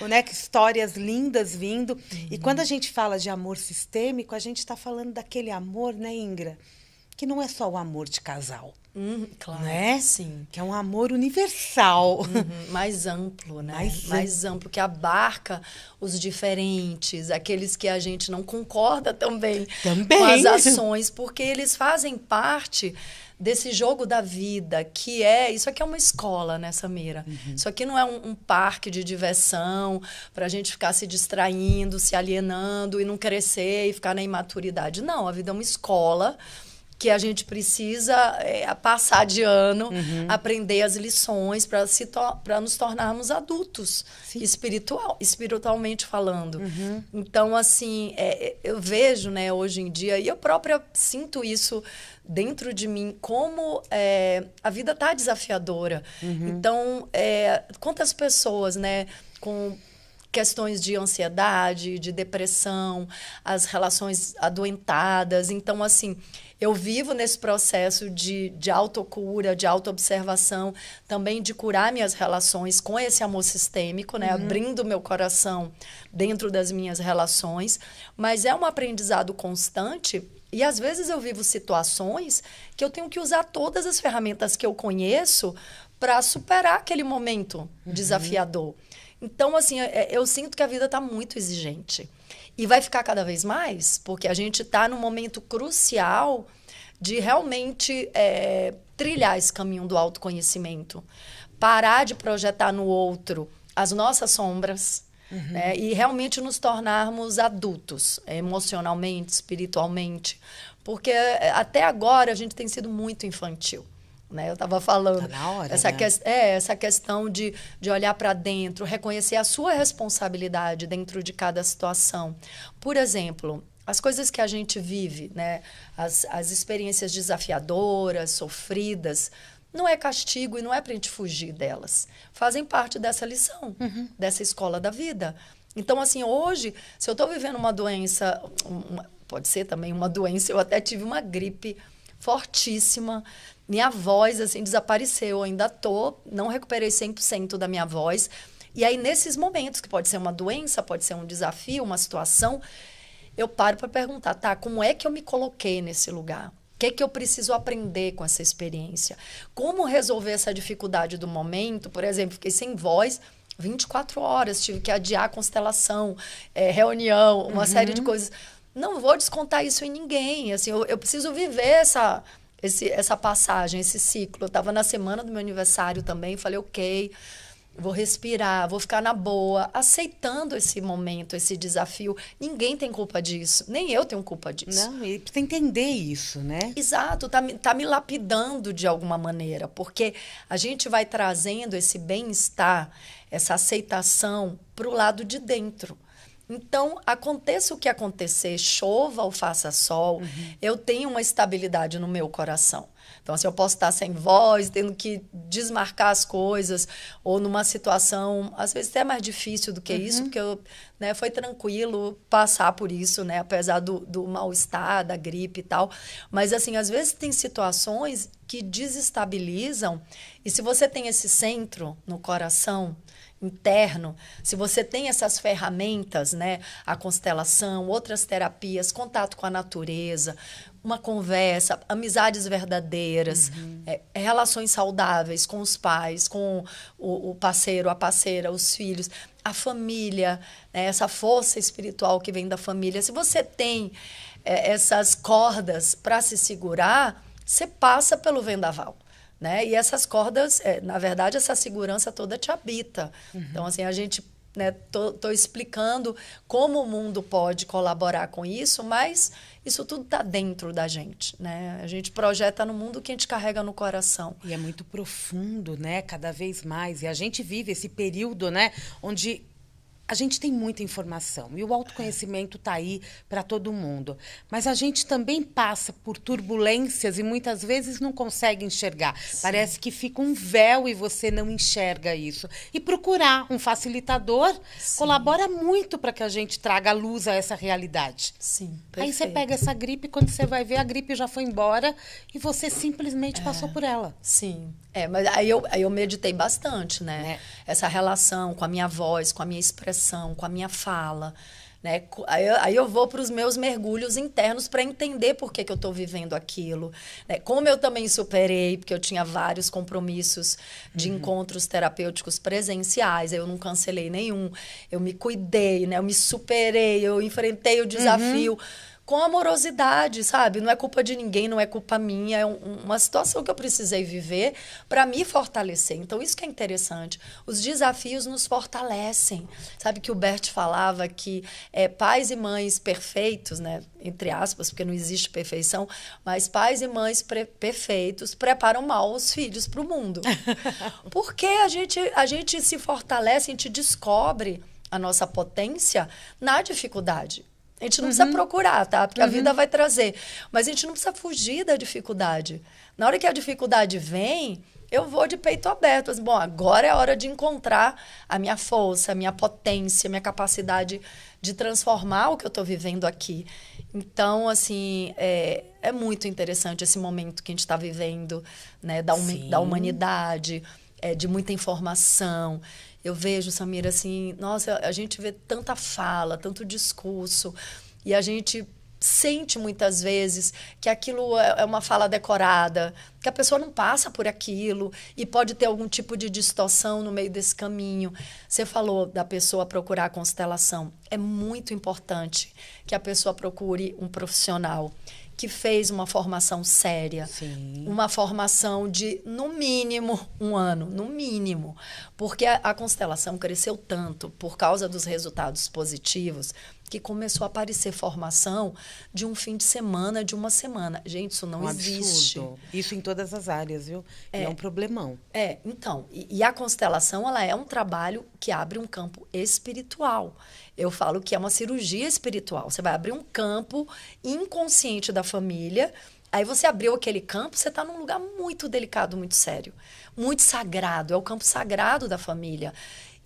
né? Que histórias lindas vindo. E quando a gente fala de amor sistêmico, a gente está falando daquele amor, né, Ingra? Que não é só o amor de casal. Claro, né? Sim. Que é um amor universal. Mais amplo, né? Mais amplo, que abarca os diferentes, aqueles que a gente não concorda também. Com as ações, porque eles fazem parte desse jogo da vida, que é... Isso aqui é uma escola, né, Samira? Isso aqui não é um parque de diversão para a gente ficar se distraindo, se alienando e não crescer e ficar na imaturidade. Não, a vida é uma escola que a gente precisa passar de ano, aprender as lições para nos tornarmos adultos, espiritualmente falando. Então, assim, eu vejo, né, hoje em dia, e eu própria sinto isso dentro de mim, como a vida está desafiadora. Então, quantas pessoas, né, com questões de ansiedade, de depressão, as relações adoentadas. Então, assim, eu vivo nesse processo de autocura, de autoobservação, também de curar minhas relações com esse amor sistêmico, né? Abrindo meu coração dentro das minhas relações. Mas é um aprendizado constante. E, às vezes, eu vivo situações que eu tenho que usar todas as ferramentas que eu conheço para superar aquele momento desafiador. Então, assim, eu sinto que a vida está muito exigente. E vai ficar cada vez mais, porque a gente está num momento crucial de realmente trilhar esse caminho do autoconhecimento. Parar de projetar no outro as nossas sombras, né? E realmente nos tornarmos adultos, emocionalmente, espiritualmente. Porque até agora a gente tem sido muito infantil. Né? Eu estava falando, tá na hora, essa questão de olhar para dentro, reconhecer a sua responsabilidade dentro de cada situação. Por exemplo, as coisas que a gente vive, né? As experiências desafiadoras, sofridas, não é castigo e não é para a gente fugir delas. Fazem parte dessa lição, dessa escola da vida. Então, assim, hoje, se eu estou vivendo uma doença, pode ser também uma doença, eu até tive uma gripe fortíssima, minha voz, assim, desapareceu. Eu ainda não recuperei 100% da minha voz. E aí, nesses momentos, que pode ser uma doença, pode ser um desafio, uma situação, eu paro para perguntar, tá, como é que eu me coloquei nesse lugar? O que é que eu preciso aprender com essa experiência? Como resolver essa dificuldade do momento? Por exemplo, fiquei sem voz 24 horas, tive que adiar a constelação, reunião, uma série de coisas. Não vou descontar isso em ninguém. Assim, eu preciso viver essa passagem, esse ciclo. Eu estava na semana do meu aniversário também, falei, ok, vou respirar, vou ficar na boa, aceitando esse momento, esse desafio. Ninguém tem culpa disso, nem eu tenho culpa disso. Não, e precisa entender isso, né? Exato, tá me lapidando de alguma maneira, porque a gente vai trazendo esse bem-estar, essa aceitação para o lado de dentro. Então, aconteça o que acontecer, chova ou faça sol, eu tenho uma estabilidade no meu coração. Então, assim, eu posso estar sem voz, tendo que desmarcar as coisas, ou numa situação, às vezes até mais difícil do que isso, porque né, foi tranquilo passar por isso, né, apesar do mal-estar, da gripe e tal. Mas, assim, às vezes tem situações que desestabilizam, e se você tem esse centro no coração interno, se você tem essas ferramentas, né, a constelação, outras terapias, contato com a natureza, uma conversa, amizades verdadeiras, relações saudáveis com os pais, com o parceiro, a parceira, os filhos, a família, né, essa força espiritual que vem da família. Se você tem essas cordas para se segurar, você passa pelo vendaval. Né? E essas cordas, na verdade, essa segurança toda te habita. Então, assim, a gente, né, tô explicando como o mundo pode colaborar com isso, mas isso tudo está dentro da gente, né? A gente projeta no mundo o que a gente carrega no coração. E é muito profundo, né? Cada vez mais. E a gente vive esse período, né, onde a gente tem muita informação e o autoconhecimento está aí para todo mundo. Mas a gente também passa por turbulências e muitas vezes não consegue enxergar. Sim. Parece que fica um véu e você não enxerga isso. E procurar um facilitador colabora muito para que a gente traga à luz a essa realidade. Sim, perfeito. Aí você pega essa gripe, quando você vai ver, a gripe já foi embora e você simplesmente passou por ela. Sim. Mas aí eu meditei bastante, né? Essa relação com a minha voz, com a minha expressão, com a minha fala, né? Aí eu vou para os meus mergulhos internos para entender por que eu estou vivendo aquilo, né? Como eu também superei, porque eu tinha vários compromissos de encontros terapêuticos presenciais, eu não cancelei nenhum, eu me cuidei, né? Eu me superei, eu enfrentei o desafio. Com amorosidade, sabe? Não é culpa de ninguém, não é culpa minha. É uma situação que eu precisei viver para me fortalecer. Então, isso que é interessante. Os desafios nos fortalecem. Sabe que o Bert falava que pais e mães perfeitos, né? Entre aspas, porque não existe perfeição, mas pais e mães perfeitos preparam mal os filhos para o mundo. Porque a gente se fortalece, a gente descobre a nossa potência na dificuldade. A gente não precisa procurar, tá? Porque a vida vai trazer. Mas a gente não precisa fugir da dificuldade. Na hora que a dificuldade vem, eu vou de peito aberto. Assim, bom, agora é a hora de encontrar a minha força, a minha potência, a minha capacidade de transformar o que eu estou vivendo aqui. Então, assim, é muito interessante esse momento que a gente está vivendo, né? Da humanidade, de muita informação. Eu vejo, Samira, assim, nossa, a gente vê tanta fala, tanto discurso, e a gente sente muitas vezes que aquilo é uma fala decorada, que a pessoa não passa por aquilo e pode ter algum tipo de distorção no meio desse caminho. Você falou da pessoa procurar a constelação. É muito importante que a pessoa procure um profissional que fez uma formação séria, uma formação de, no mínimo, 1 ano, no mínimo. Porque a constelação cresceu tanto por causa dos resultados positivos que começou a aparecer formação de um fim de semana, de uma semana. Gente, isso não existe. Absurdo. Isso em todas as áreas, viu? É um problemão. Então, e a constelação, ela é um trabalho que abre um campo espiritual. Eu falo que é uma cirurgia espiritual. Você vai abrir um campo inconsciente da família. Aí você abriu aquele campo, você está num lugar muito delicado, muito sério. Muito sagrado. É o campo sagrado da família.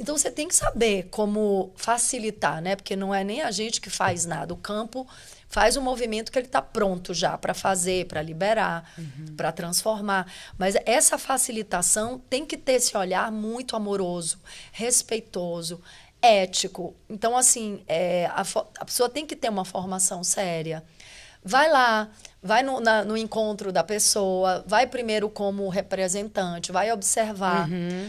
Então, você tem que saber como facilitar, né? Porque não é nem a gente que faz nada. O campo faz um movimento que ele está pronto já para fazer, para liberar, para transformar. Mas essa facilitação tem que ter esse olhar muito amoroso, respeitoso, ético. Então, assim, a pessoa tem que ter uma formação séria. Vai lá, vai no encontro da pessoa, vai primeiro como representante, vai observar,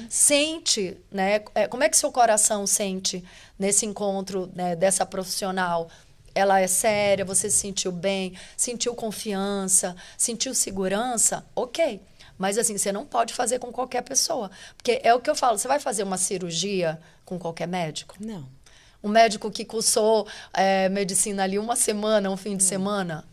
sente, né? Como é que seu coração sente nesse encontro, né, dessa profissional? Ela é séria, você se sentiu bem, sentiu confiança, sentiu segurança? Ok. Mas, assim, você não pode fazer com qualquer pessoa. Porque é o que eu falo, você vai fazer uma cirurgia com qualquer médico? Não. Um médico que cursou medicina ali 1 semana, um fim de semana?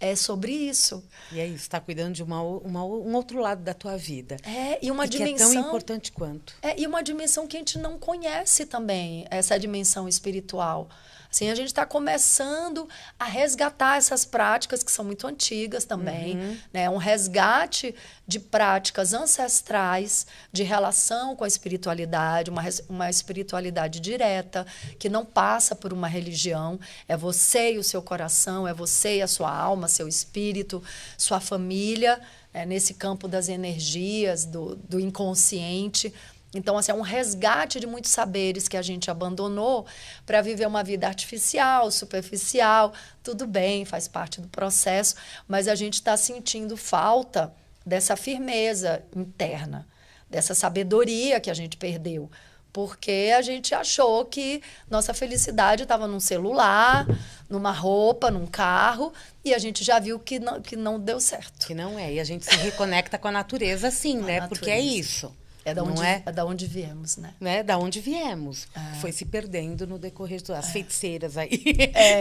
É sobre isso. E é isso, está cuidando de um outro lado da tua vida. E uma dimensão... que é tão importante quanto. E uma dimensão que a gente não conhece também, essa dimensão espiritual. Assim, a gente está começando a resgatar essas práticas que são muito antigas também, né? Um resgate de práticas ancestrais, de relação com a espiritualidade, uma espiritualidade direta, que não passa por uma religião. É você e o seu coração, é você e a sua alma, seu espírito, sua família, nesse campo das energias, do inconsciente. Então, assim, é um resgate de muitos saberes que a gente abandonou para viver uma vida artificial, superficial. Tudo bem, faz parte do processo, mas a gente está sentindo falta dessa firmeza interna, dessa sabedoria que a gente perdeu. Porque a gente achou que nossa felicidade estava num celular, numa roupa, num carro, e a gente já viu que não deu certo. Que não é. E a gente se reconecta com a natureza, sim, né? Natureza. Porque é isso. É da onde viemos, né? Da onde viemos. Foi se perdendo no decorrer das feiticeiras aí.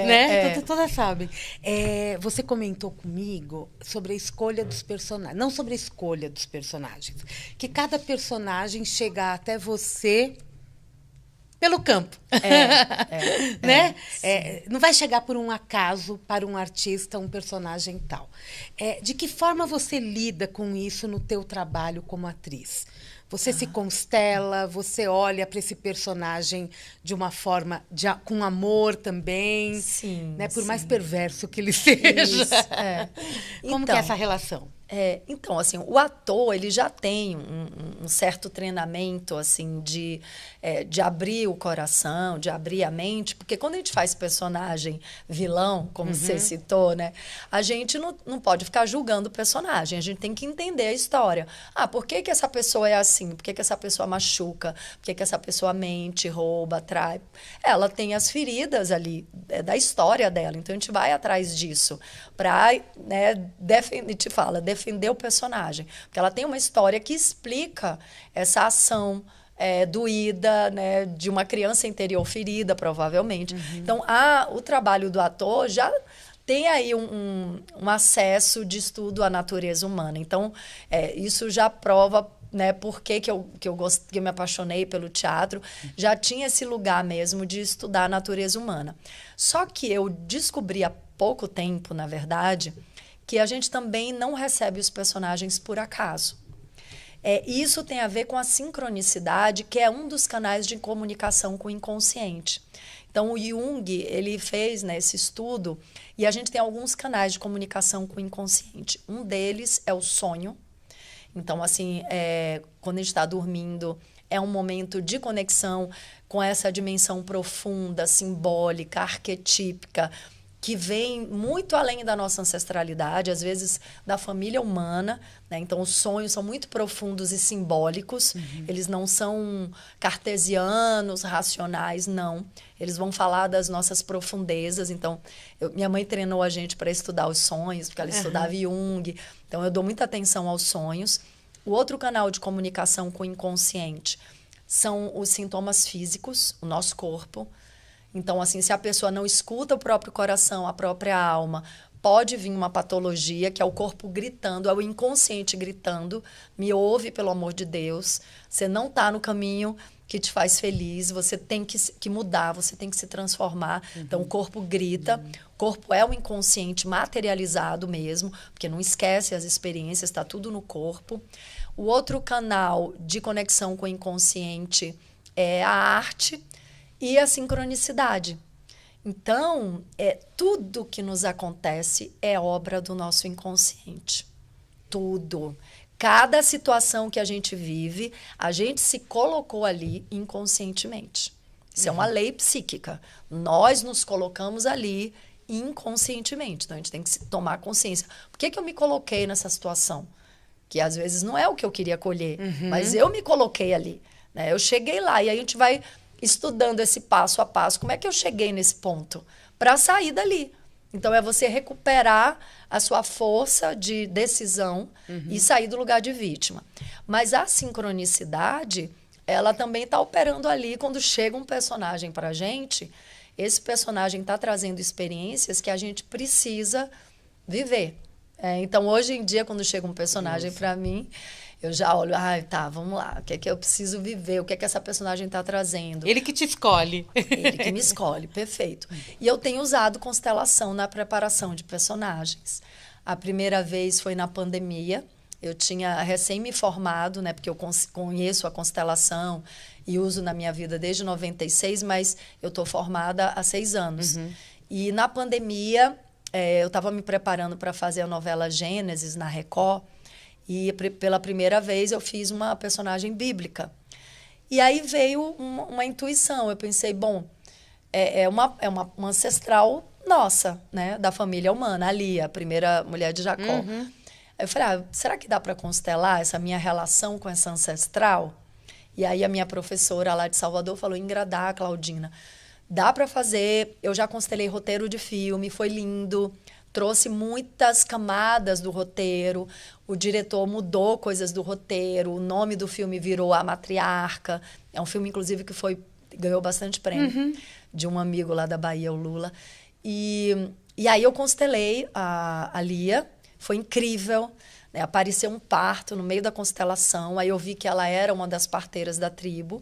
Né? Todas sabem. Você comentou comigo sobre a escolha dos personagens. Não sobre a escolha dos personagens. Que cada personagem chega até você pelo campo. Né? Não vai chegar por um acaso para um artista, um personagem tal. De que forma você lida com isso no teu trabalho como atriz? Você se constela, você olha para esse personagem de uma forma com amor também. Sim. Né? Por mais perverso que ele seja. Isso, Como que é essa relação? Então, assim, o ator, ele já tem um certo treinamento, assim, de abrir o coração, de abrir a mente, porque quando a gente faz personagem vilão, como você citou, né, a gente não pode ficar julgando o personagem, a gente tem que entender a história. Por que essa pessoa é assim? Por que essa pessoa machuca? Por que essa pessoa mente, rouba, trai? Ela tem as feridas ali da história dela, então a gente vai atrás disso para, né, defender o personagem. Porque ela tem uma história que explica essa ação doída, né, de uma criança interior ferida, provavelmente. Então, o trabalho do ator já tem aí um acesso de estudo à natureza humana. Então, isso já prova, né, por que eu me apaixonei pelo teatro. Já tinha esse lugar mesmo de estudar a natureza humana. Só que eu descobri há pouco tempo, na verdade, que a gente também não recebe os personagens por acaso. Isso tem a ver com a sincronicidade, que é um dos canais de comunicação com o inconsciente. Então, o Jung, ele fez, né, esse estudo, e a gente tem alguns canais de comunicação com o inconsciente. Um deles é o sonho. Então, assim, quando a gente está dormindo, é um momento de conexão com essa dimensão profunda, simbólica, arquetípica, que vem muito além da nossa ancestralidade, às vezes da família humana, né? Então, os sonhos são muito profundos e simbólicos. Eles não são cartesianos, racionais, não. Eles vão falar das nossas profundezas. Então, minha mãe treinou a gente para estudar os sonhos, porque ela estudava Jung. Então, eu dou muita atenção aos sonhos. O outro canal de comunicação com o inconsciente são os sintomas físicos, o nosso corpo. Então, assim, se a pessoa não escuta o próprio coração, a própria alma, pode vir uma patologia, que é o corpo gritando, é o inconsciente gritando, me ouve, pelo amor de Deus, você não está no caminho que te faz feliz, você tem que mudar, você tem que se transformar. Então, o corpo grita, o corpo é o inconsciente materializado mesmo, porque não esquece as experiências, está tudo no corpo. O outro canal de conexão com o inconsciente é a arte e a sincronicidade. Então, tudo que nos acontece é obra do nosso inconsciente. Tudo. Cada situação que a gente vive, a gente se colocou ali inconscientemente. Isso é uma lei psíquica. Nós nos colocamos ali inconscientemente. Então, a gente tem que tomar consciência. Por que eu me coloquei nessa situação? Que às vezes não é o que eu queria colher, mas eu me coloquei ali, né? Eu cheguei lá e aí a gente vai estudando esse passo a passo. Como é que eu cheguei nesse ponto? Para sair dali. Então, é você recuperar a sua força de decisão e sair do lugar de vítima. Mas a sincronicidade, ela também está operando ali quando chega um personagem para a gente. Esse personagem está trazendo experiências que a gente precisa viver. Então, hoje em dia, quando chega um personagem para mim, eu já olho, tá, vamos lá, o que é que eu preciso viver, o que é que essa personagem está trazendo. Ele que te escolhe. Ele que me escolhe, perfeito. E eu tenho usado constelação na preparação de personagens. A primeira vez foi na pandemia. Eu tinha recém me formado, né, porque eu conheço a constelação e uso na minha vida desde 96, mas eu estou formada há 6 anos. E na pandemia, eu estava me preparando para fazer a novela Gênesis na Record, e pela primeira vez eu fiz uma personagem bíblica. E aí veio uma intuição. Eu pensei, bom, é uma ancestral nossa, né, da família humana, a Lia, a primeira mulher de Jacó. Aí eu falei, será que dá para constelar essa minha relação com essa ancestral? E aí a minha professora lá de Salvador falou, Ingradá, Claudina, dá para fazer. Eu já constelei roteiro de filme, foi lindo. Trouxe muitas camadas do roteiro, o diretor mudou coisas do roteiro, o nome do filme virou A Matriarca. É um filme, inclusive, que ganhou bastante prêmio, de um amigo lá da Bahia, o Lula. E aí eu constelei a Lia, foi incrível, né? Apareceu um parto no meio da constelação, aí eu vi que ela era uma das parteiras da tribo,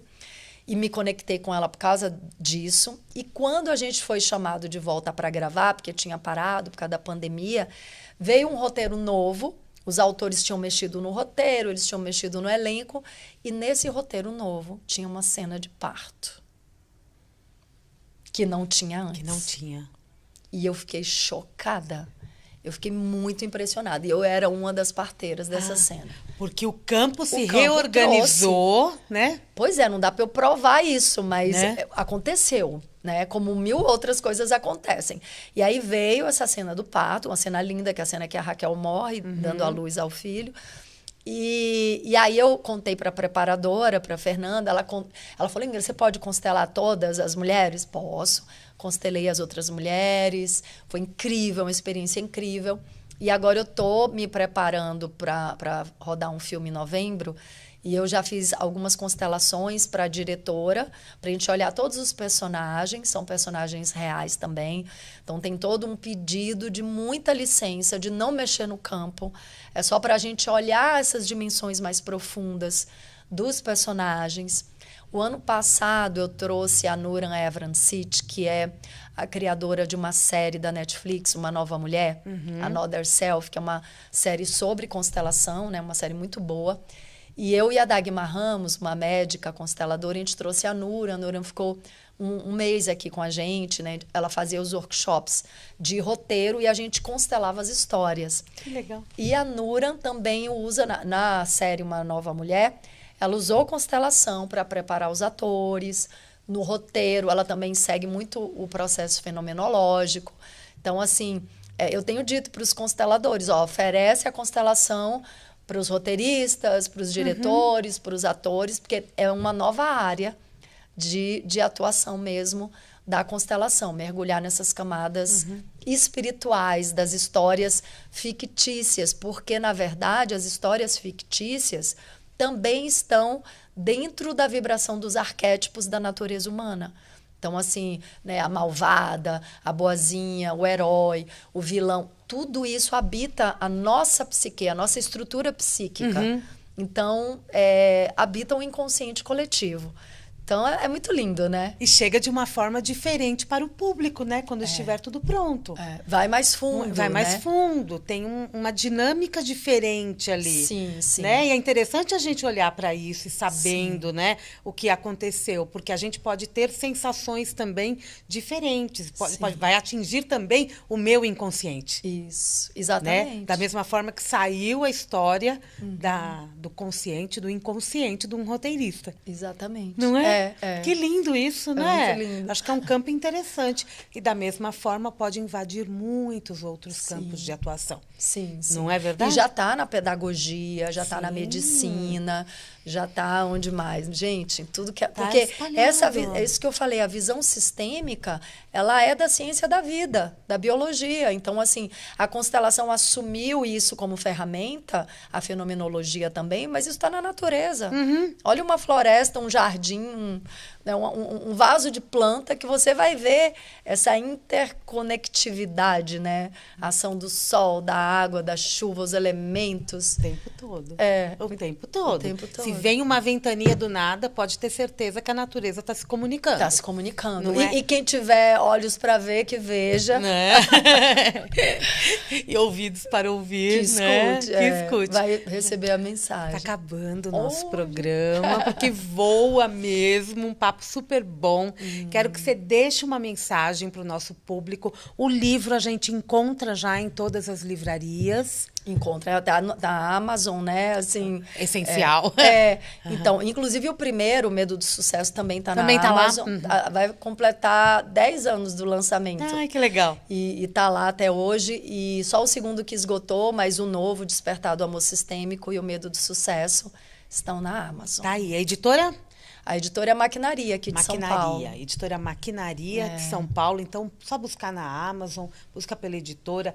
e me conectei com ela por causa disso. E quando a gente foi chamado de volta para gravar, porque tinha parado por causa da pandemia, veio um roteiro novo. Os autores tinham mexido no roteiro, eles tinham mexido no elenco. E nesse roteiro novo tinha uma cena de parto. Que não tinha antes. Que não tinha. E eu fiquei chocada. Eu fiquei muito impressionada. E eu era uma das parteiras dessa cena. Porque o campo se reorganizou, né? Pois é, não dá para eu provar isso, mas aconteceu, né? Como 1000 outras coisas acontecem. E aí veio essa cena do parto, uma cena linda, que é a cena que a Raquel morre, dando à luz ao filho. E aí eu contei para a preparadora, para a Fernanda, ela falou, Ingrid, você pode constelar todas as mulheres? Posso. Constelei as outras mulheres, foi incrível, uma experiência incrível. E agora eu estou me preparando para rodar um filme em novembro, e eu já fiz algumas constelações para a diretora, para a gente olhar todos os personagens, são personagens reais também. Então tem todo um pedido de muita licença, de não mexer no campo. É só para a gente olhar essas dimensões mais profundas dos personagens. O ano passado eu trouxe a Nuran Evransit, que é a criadora de uma série da Netflix, Uma Nova Mulher, Another Self, que é uma série sobre constelação, né? Uma série muito boa. E eu e a Dagmar Ramos, uma médica consteladora, a gente trouxe a Nuran. A Nuran ficou um mês aqui com a gente, né? Ela fazia os workshops de roteiro e a gente constelava as histórias. Que legal. E a Nuran também usa, na série Uma Nova Mulher, ela usou constelação para preparar os atores. No roteiro, ela também segue muito o processo fenomenológico. Então, assim, eu tenho dito para os consteladores, oferece a constelação para os roteiristas, para os diretores, para os atores, porque é uma nova área de atuação mesmo da constelação, mergulhar nessas camadas espirituais das histórias fictícias, porque, na verdade, as histórias fictícias também estão dentro da vibração dos arquétipos da natureza humana. Então, assim, né, a malvada, a boazinha, o herói, o vilão, tudo isso habita a nossa psique, a nossa estrutura psíquica. Então, habita o inconsciente coletivo. Então, é muito lindo, né? E chega de uma forma diferente para o público, né? Quando estiver tudo pronto. Vai mais fundo, Vai mais né? fundo. Tem uma dinâmica diferente ali. Sim, sim. Né? E é interessante a gente olhar para isso e sabendo, né, o que aconteceu. Porque a gente pode ter sensações também diferentes. Vai atingir também o meu inconsciente. Isso, exatamente. Né? Da mesma forma que saiu a história do consciente, do inconsciente de um roteirista. Exatamente. Não é? Que lindo isso, né? Muito lindo. Acho que é um campo interessante. E da mesma forma pode invadir muitos outros campos de atuação. Sim, sim. Não é verdade? E já está na pedagogia, já está na medicina, já está onde mais? Gente, tudo que... Porque é isso que eu falei, a visão sistêmica, ela é da ciência da vida, da biologia. Então, assim, a constelação assumiu isso como ferramenta, a fenomenologia também, mas isso está na natureza. Olha uma floresta, um jardim, um vaso de planta que você vai ver essa interconectividade, né? A ação do sol, da água, da chuva, os elementos. O tempo todo. O tempo todo. O tempo todo. Se vem uma ventania do nada, pode ter certeza que a natureza está se comunicando. Está se comunicando. Não é? E quem tiver olhos para ver, que veja. Né? E ouvidos para ouvir, que né? escute. Que escute. Vai receber a mensagem. Está acabando o nosso programa, porque voa mesmo, um papo super bom. Quero que você deixe uma mensagem para o nosso público. O livro a gente encontra já em todas as livrarias. Encontra da Amazon, né? Assim, essencial. Então, inclusive o primeiro, o Medo do Sucesso, também está na Amazon. Vai completar 10 anos do lançamento. Ai, que legal. E tá lá até hoje. E só o segundo que esgotou, mas o novo, Despertar do Amor Sistêmico e o Medo do Sucesso, estão na Amazon. Tá aí. A editora? A editora é Maquinaria, aqui de São Paulo. Editora Maquinaria de São Paulo. Então, só buscar na Amazon, busca pela editora.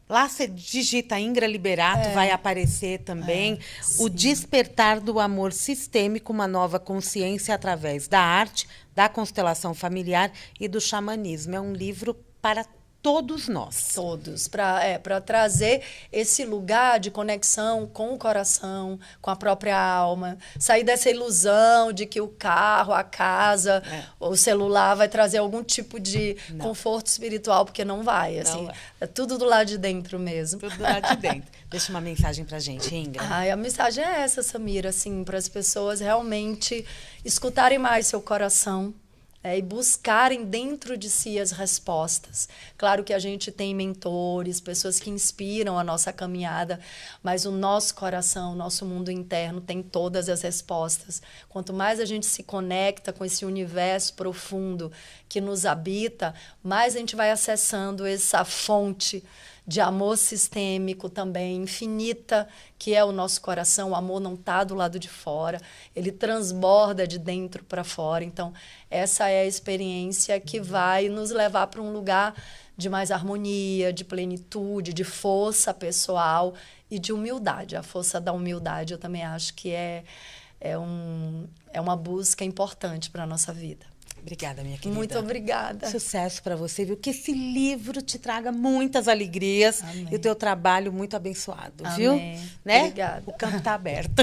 Lá você digita Ingra Liberato, vai aparecer também o Despertar do Amor Sistêmico, uma nova consciência através da arte, da constelação familiar e do xamanismo. É um livro para todos nós. Todos, para trazer esse lugar de conexão com o coração, com a própria alma, sair dessa ilusão de que o carro, a casa, o celular vai trazer algum tipo de conforto espiritual, porque não vai, assim, é tudo do lado de dentro mesmo. Tudo do lado de dentro. Deixa uma mensagem pra gente, Ingra. A mensagem é essa, Samira, assim, para as pessoas realmente escutarem mais seu coração, e buscarem dentro de si as respostas. Claro que a gente tem mentores, pessoas que inspiram a nossa caminhada, mas o nosso coração, o nosso mundo interno tem todas as respostas. Quanto mais a gente se conecta com esse universo profundo que nos habita, mais a gente vai acessando essa fonte de amor sistêmico também, infinita, que é o nosso coração. O amor não está do lado de fora, ele transborda de dentro para fora. Então, essa é a experiência que vai nos levar para um lugar de mais harmonia, de plenitude, de força pessoal e de humildade. A força da humildade, eu também acho que é uma busca importante para a nossa vida. Obrigada, minha querida. Muito obrigada. Sucesso para você, viu? Que esse livro te traga muitas alegrias. Amém. E o teu trabalho muito abençoado, Amém. Viu? Né? Obrigada. O campo tá aberto.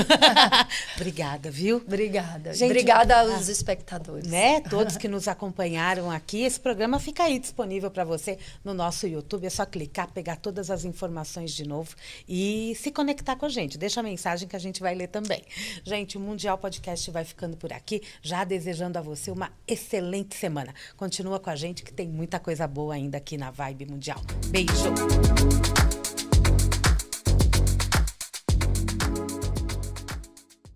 Obrigada, viu? Obrigada. Gente, obrigada aos espectadores. Né? Todos que nos acompanharam aqui. Esse programa fica aí disponível para você no nosso YouTube. É só clicar, pegar todas as informações de novo e se conectar com a gente. Deixa a mensagem que a gente vai ler também. Gente, o Mundial Podcast vai ficando por aqui. Já desejando a você uma excelente semana. Continua com a gente que tem muita coisa boa ainda aqui na Vibe Mundial. Beijo!